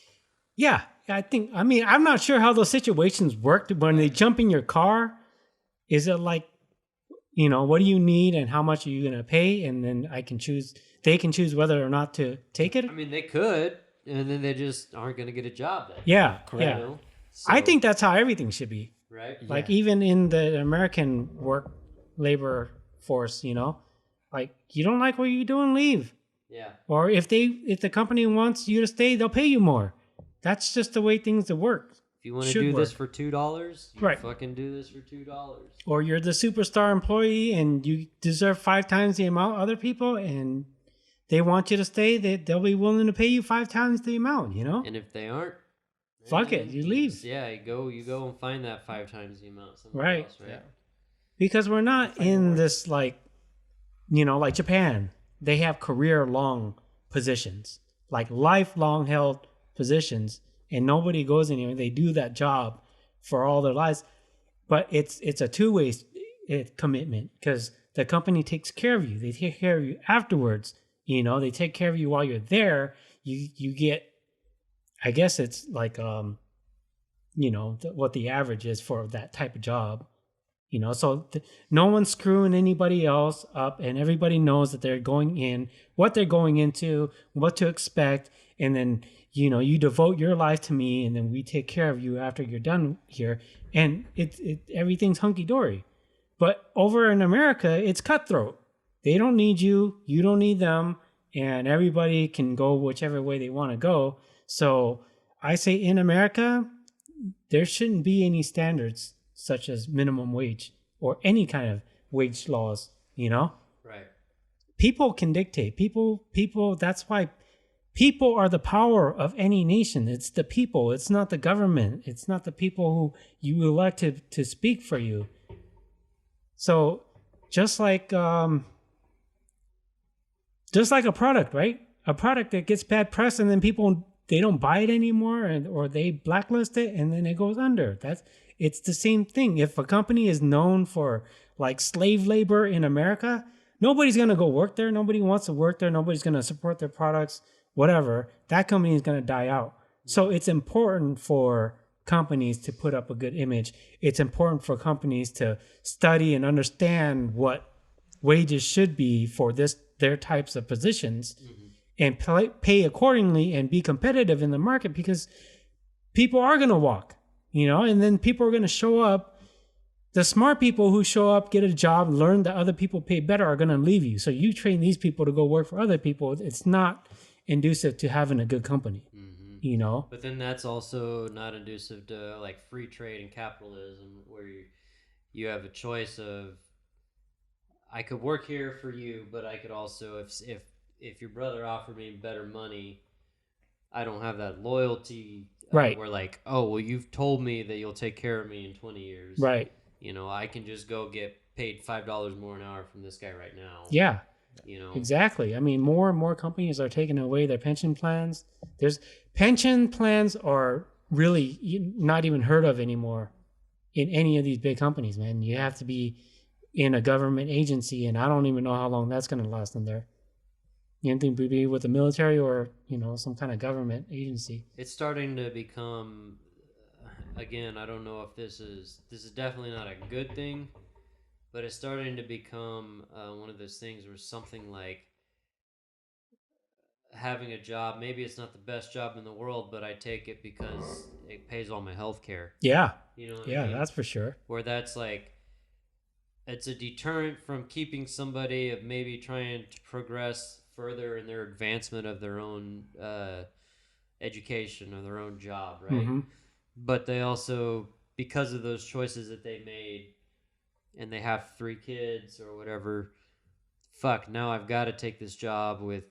Yeah. I mean, I'm not sure how those situations work when they jump in your car. Is it like, you know, what do you need and how much are you going to pay? And then they can choose whether or not to take it. I mean, they could, and then they just aren't going to get a job then. Yeah. Correct. Yeah. You know? I So- think that's how everything should be. Right? Like Yeah. even in the American labor force, you know, like you don't like what you're doing, leave. Yeah. Or if the company wants you to stay, they'll pay you more. That's just the way things work. If you want to Should do this work. for $2, you Right. fucking do this for $2. Or you're the superstar employee and you deserve 5 times the amount other people, and they want you to stay. They'll be willing to pay you 5 times the amount. You know. And if they aren't, Fuck it, then you leave. Yeah, you go and find that 5 times the amount somewhere Right. else, right? Yeah. Because we're not in this like, you know, like Japan. They have career-long positions, like lifelong held positions, and nobody goes anywhere. They do that job for all their lives, but it's a two-way commitment because the company takes care of you. They take care of you afterwards. You know, they take care of you while you're there. You get, I guess it's like you know, what the average is for that type of job. You know, so no one's screwing anybody else up, and everybody knows that they're going in, what they're going into, what to expect, and then, you know, you devote your life to me, and then we take care of you after you're done here, and everything's hunky dory. But over in America, it's cutthroat. They don't need you, you don't need them, and everybody can go whichever way they want to go. So I say in America, there shouldn't be any standards such as minimum wage or any kind of wage laws, you know? Right. People can dictate. People, that's why people are the power of any nation. It's the people. It's not the government. It's not the people who you elect to speak for you. So just like a product, right? A product that gets bad press and then people, they don't buy it anymore, or they blacklist it and then it goes under. It's the same thing. If a company is known for like slave labor in America, nobody's going to go work there. Nobody wants to work there. Nobody's going to support their products, whatever. That company is going to die out. So it's important for companies to put up a good image. It's important for companies to study and understand what wages should be for their types of positions, and pay accordingly and be competitive in the market, because people are going to walk, you know, and then people are going to show up. The smart people who show up, get a job, learn that other people pay better, are going to leave you. So you train these people to go work for other people. It's not inducive to having a good company, you know? But then that's also not inducive to like free trade and capitalism, where you have a choice of, I could work here for you, but I could also, if your brother offered me better money, I don't have that loyalty. Right. We're like, oh, well, you've told me that you'll take care of me in 20 years. Right. You know, I can just go get paid $5 more an hour from this guy right now. Yeah. You know, exactly. I mean, more and more companies are taking away their pension plans. Pension plans are really not even heard of anymore in any of these big companies, man. You have to be in a government agency, and I don't even know how long that's going to last in there. You think would be with the military or, you know, some kind of government agency. It's starting to become, again, I don't know if this is definitely not a good thing, but it's starting to become one of those things where something like having a job, maybe it's not the best job in the world, but I take it because it pays all my health care. Yeah. You know what yeah, I mean? That's for sure. Where that's like, it's a deterrent from keeping somebody of maybe trying to progress further in their advancement of their own education or their own job, right? Mm-hmm. But they also, because of those choices that they made, and they have 3 kids or whatever, fuck, now I've got to take this job with,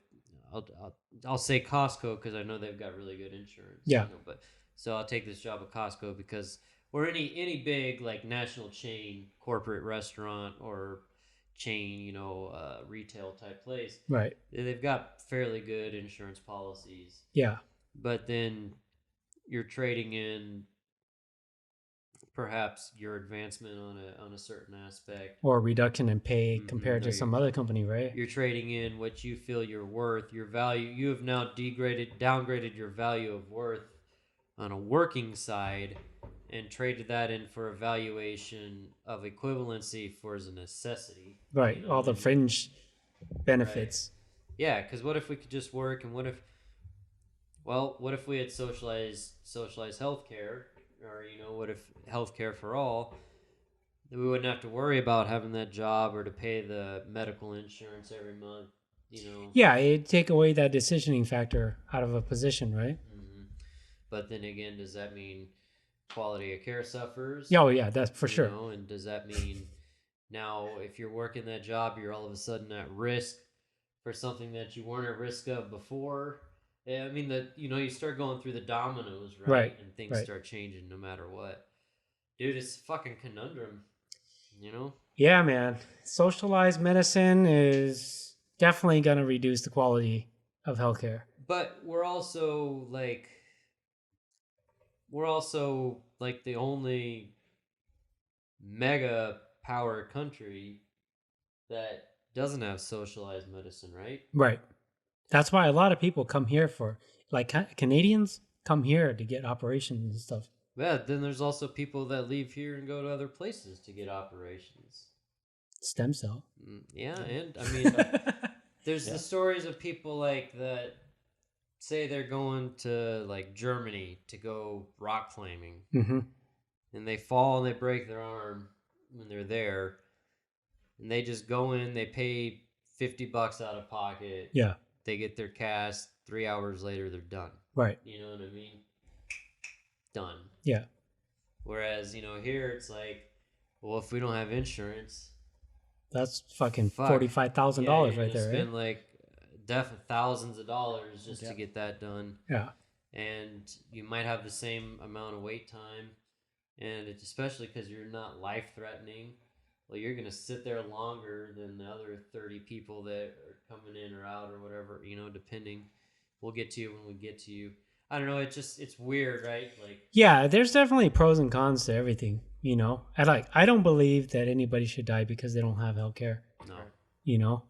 I'll say Costco, because I know they've got really good insurance. Yeah. You know, but so I'll take this job at Costco because, or any big like national chain corporate restaurant or chain, you know, retail type place. Right. They've got fairly good insurance policies. Yeah. But then you're trading in perhaps your advancement on a certain aspect, or a reduction in pay compared to some other company, right? You're trading in what you feel you're worth, your value. You have now downgraded your value of worth on a working side, and traded that in for a valuation of equivalency for as a necessity. Right. You know all the fringe benefits. Right. Yeah, because what if we could just work, and what if we had socialized healthcare, or, you know, what if healthcare for all, that we wouldn't have to worry about having that job or to pay the medical insurance every month, you know? Yeah, it'd take away that decisioning factor out of a position, right? Mm-hmm. But then again, does that mean quality of care suffers? Oh, yeah, that's for sure. Know? And does that mean now if you're working that job, you're all of a sudden at risk for something that you weren't at risk of before? I mean, you start going through the dominoes, right? And things start changing no matter what. Dude, it's a fucking conundrum, you know? Yeah, man. Socialized medicine is definitely going to reduce the quality of healthcare. But we're also like the only mega power country that doesn't have socialized medicine, right? Right. That's why a lot of people come here for, like, Canadians come here to get operations and stuff. Yeah, then there's also people that leave here and go to other places to get operations. Stem cell. Yeah, and I mean, there's the stories of people like that say they're going to like Germany to go rock climbing, Mm-hmm. and they fall and they break their arm when they're there, and they just go in, they pay $50 out of pocket, Yeah. they get their cast. 3 hours later, they're done. Right. You know what I mean? Done. Yeah. Whereas, here it's like, well, if we don't have insurance, That's fucking fuck. $45,000 you're right gonna there, right? spend like definitely thousands of dollars just to get that done. Yeah. And you might have the same amount of wait time, and it's especially because you're not life threatening. Well, you're gonna sit there longer than the other 30 people that are coming in or out or whatever. Depending. We'll get to you when we get to you. I don't know. It's weird, right? Like, Yeah, there's definitely pros and cons to everything, I don't believe that anybody should die because they don't have health care, no.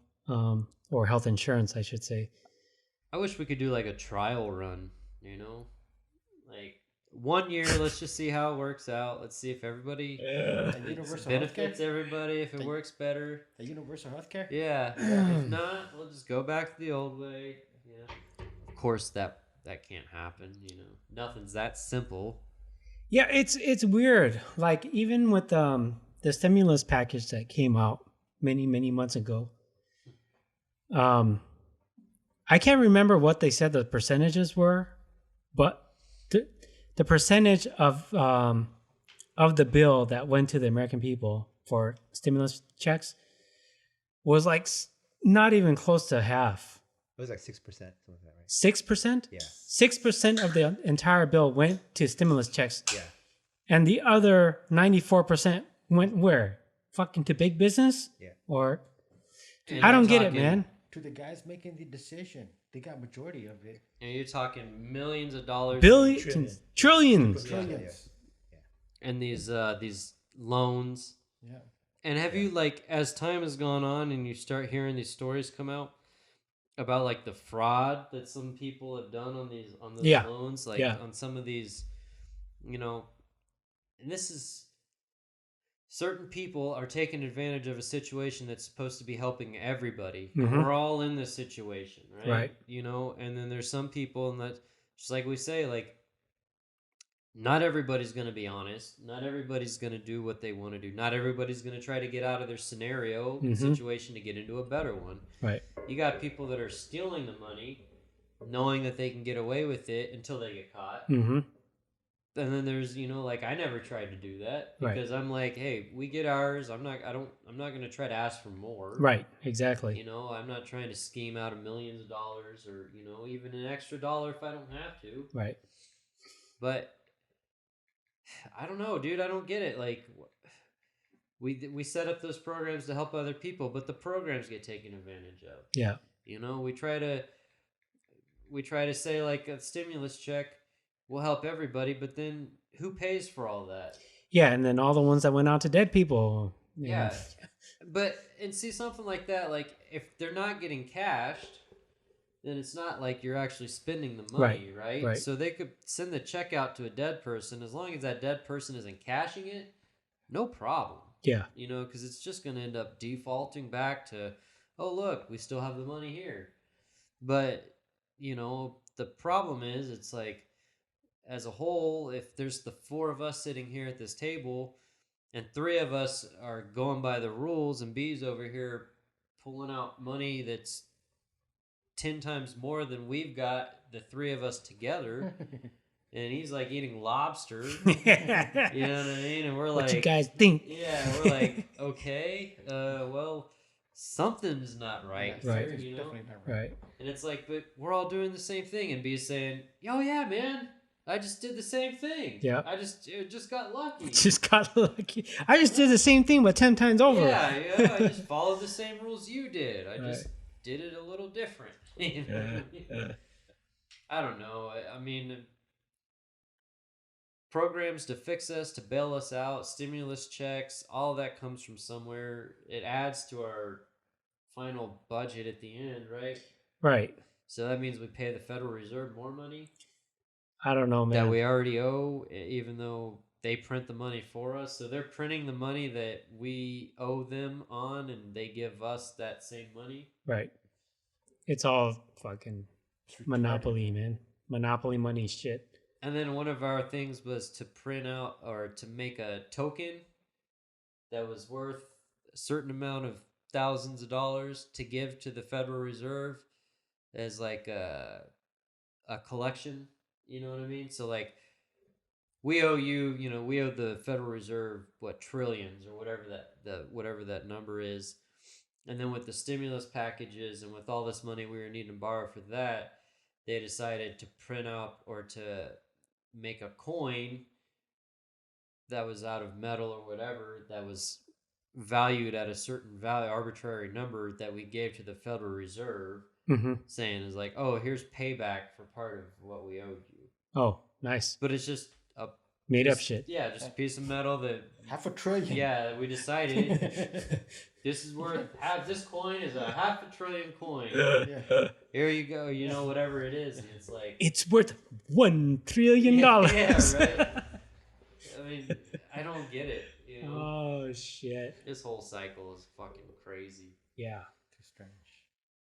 Or health insurance, I should say. I wish we could do like a trial run. Like 1 year. Let's just see how it works out. Let's see if everybody benefits everybody. If it works better, the universal healthcare. Yeah. If not, we'll just go back to the old way. Yeah. Of course, that can't happen. Nothing's that simple. Yeah, it's weird. Like even with the stimulus package that came out many months ago. I can't remember what they said the percentages were, but the percentage of the bill that went to the American people for stimulus checks was like not even close to half. It was like 6%, something like that, right? 6%? Yeah. 6% of the entire bill went to stimulus checks. Yeah. And the other 94% went where? Fucking to big business? Yeah. Or And I don't you're get it, talking- man. To the guys making the decision, they got majority of it. And you're talking millions of dollars. Billions, trillions. Trillions. And these loans. Yeah. And have you, like, as time has gone on and you start hearing these stories come out about like the fraud that some people have done on those loans, like on some of these, and this is certain people are taking advantage of a situation that's supposed to be helping everybody. Mhm. And we're all in this situation, right? Right. And then there's some people, and that, just like we say, like, not everybody's going to be honest. Not everybody's going to do what they want to do. Not everybody's going to try to get out of their scenario situation to get into a better one. Right. You got people that are stealing the money, knowing that they can get away with it until they get caught. Mm-hmm. And then there's, like, I never tried to do that because I'm like, hey, we get ours. I'm not going to try to ask for more. Right. Exactly. I'm not trying to scheme out of millions of dollars or, even an extra dollar if I don't have to. Right. But I don't know, dude. I don't get it. Like, we set up those programs to help other people, but the programs get taken advantage of. Yeah. We try to say like a stimulus check will help everybody, but then who pays for all that? Yeah, and then all the ones that went out to dead people. Yeah. And see something like that, like if they're not getting cashed, then it's not like you're actually spending the money, right? So they could send the check out to a dead person. As long as that dead person isn't cashing it, no problem. Yeah. Because it's just going to end up defaulting back to, oh, look, we still have the money here. But, the problem is it's like, as a whole, if there's the 4 of us sitting here at this table and 3 of us are going by the rules and B's over here pulling out money that's 10 times more than we've got, the 3 of us together, and he's like eating lobster. You know what I mean? And we're like, what you guys think? Yeah, we're like, okay, well, something's not right. Right. Definitely not right. Right. And it's like, but we're all doing the same thing. And B's saying, oh yeah, man, I just did the same thing. Yeah. I just got lucky. Just got lucky. I just did the same thing, but 10 times over. Yeah, I just followed the same rules you did. I just did it a little different. I don't know. I mean, programs to fix us, to bail us out, stimulus checks, all of that comes from somewhere. It adds to our final budget at the end, right? Right. So that means we pay the Federal Reserve more money. I don't know, man. that we already owe, even though they print the money for us. So they're printing the money that we owe them on, and they give us that same money. Right. It's all fucking monopoly, man. Monopoly money shit. And then one of our things was to print out or to make a token that was worth a certain amount of thousands of dollars to give to the Federal Reserve as like a collection. You know what I mean? So like we owe you, we owe the Federal Reserve what, trillions or whatever that number is. And then with the stimulus packages and with all this money we were needing to borrow for that, they decided to print out or to make a coin that was out of metal or whatever that was valued at a certain value, arbitrary number that we gave to the Federal Reserve, saying is like, oh, here's payback for part of what we owed you. Oh, nice. But it's just a made up shit. Yeah, just a piece of metal that $500 billion. Yeah, we decided this is worth this coin is a $500 billion coin. Yeah. Here you go, whatever it is, and it's like it's worth $1 trillion. Yeah, right. I mean, I don't get it. Oh shit! This whole cycle is fucking crazy. Yeah. Too strange.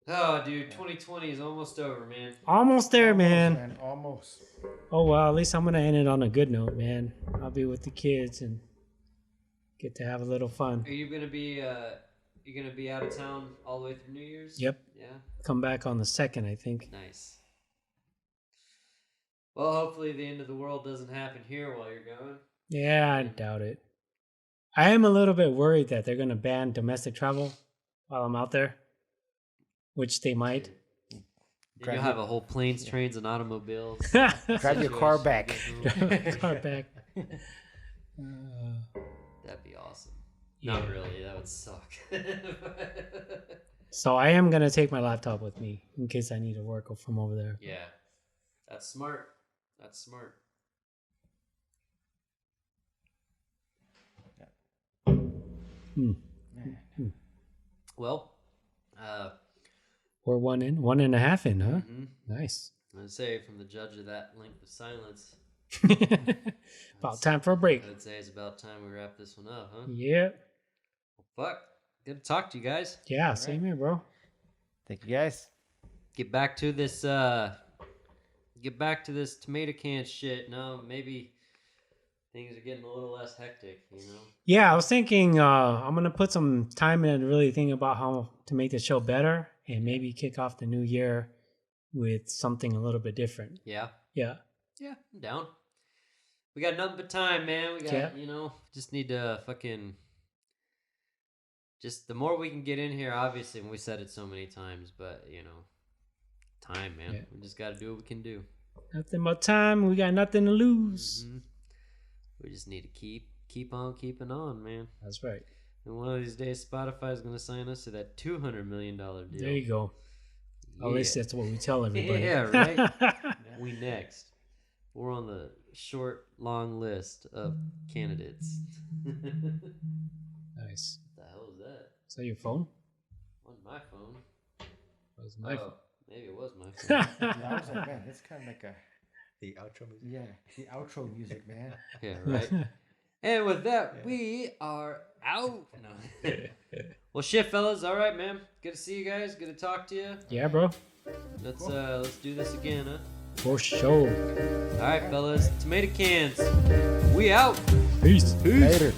Oh, dude, 2020 is almost over, man. Almost there, man. Almost. Oh well, at least I'm gonna end it on a good note, man. I'll be with the kids and get to have a little fun. Are you gonna be out of town all the way through New Year's? Yep. Yeah. Come back on the 2nd, I think. Nice. Well, hopefully the end of the world doesn't happen here while you're going. Yeah, I doubt it. I am a little bit worried that they're gonna ban domestic travel while I'm out there, which they might. You'll have a whole planes, trains, and automobiles. Drive your car back. Car back. That'd be awesome. Yeah. Not really. That would suck. So I am gonna take my laptop with me in case I need to work from over there. Yeah, that's smart. That's smart. Well, we're 1.5 in, huh? Nice. I'd say from the judge of that length of silence, about time for a break. I'd say it's about time we wrap this one up, huh? Yeah. Well, fuck. Good to talk to you guys. Yeah, same here, bro. Thank you, guys. Get back to this tomato can shit. No, maybe things are getting a little less hectic, Yeah, I was thinking I'm gonna put some time in to really think about how to make the show better and maybe kick off the new year with something a little bit different. Yeah. Yeah. Yeah, I'm down. We got nothing but time, man. We got, just need to fucking... Just the more we can get in here, obviously, and we said it so many times, but, time, man. Yeah. We just got to do what we can do. Nothing but time. We got nothing to lose. Mm-hmm. We just need to keep on keeping on, man. That's right. And one of these days, Spotify is going to sign us to that $200 million deal. There you go. Yeah. At least that's what we tell everybody. Yeah, right? We next. We're on the long list of candidates. Nice. What the hell is that? Is that your phone? Wasn't my phone. That was my phone. Maybe it was my phone. I was like, man, it's kind of like the outro music. Yeah, the outro music, man. Yeah, right. And with that, we are out. No. Well, shit, fellas. All right, man. Good to see you guys. Good to talk to you. Yeah, bro. Let's do this again, huh? For sure. All right, fellas. Tomato cans. We out. Peace. Later.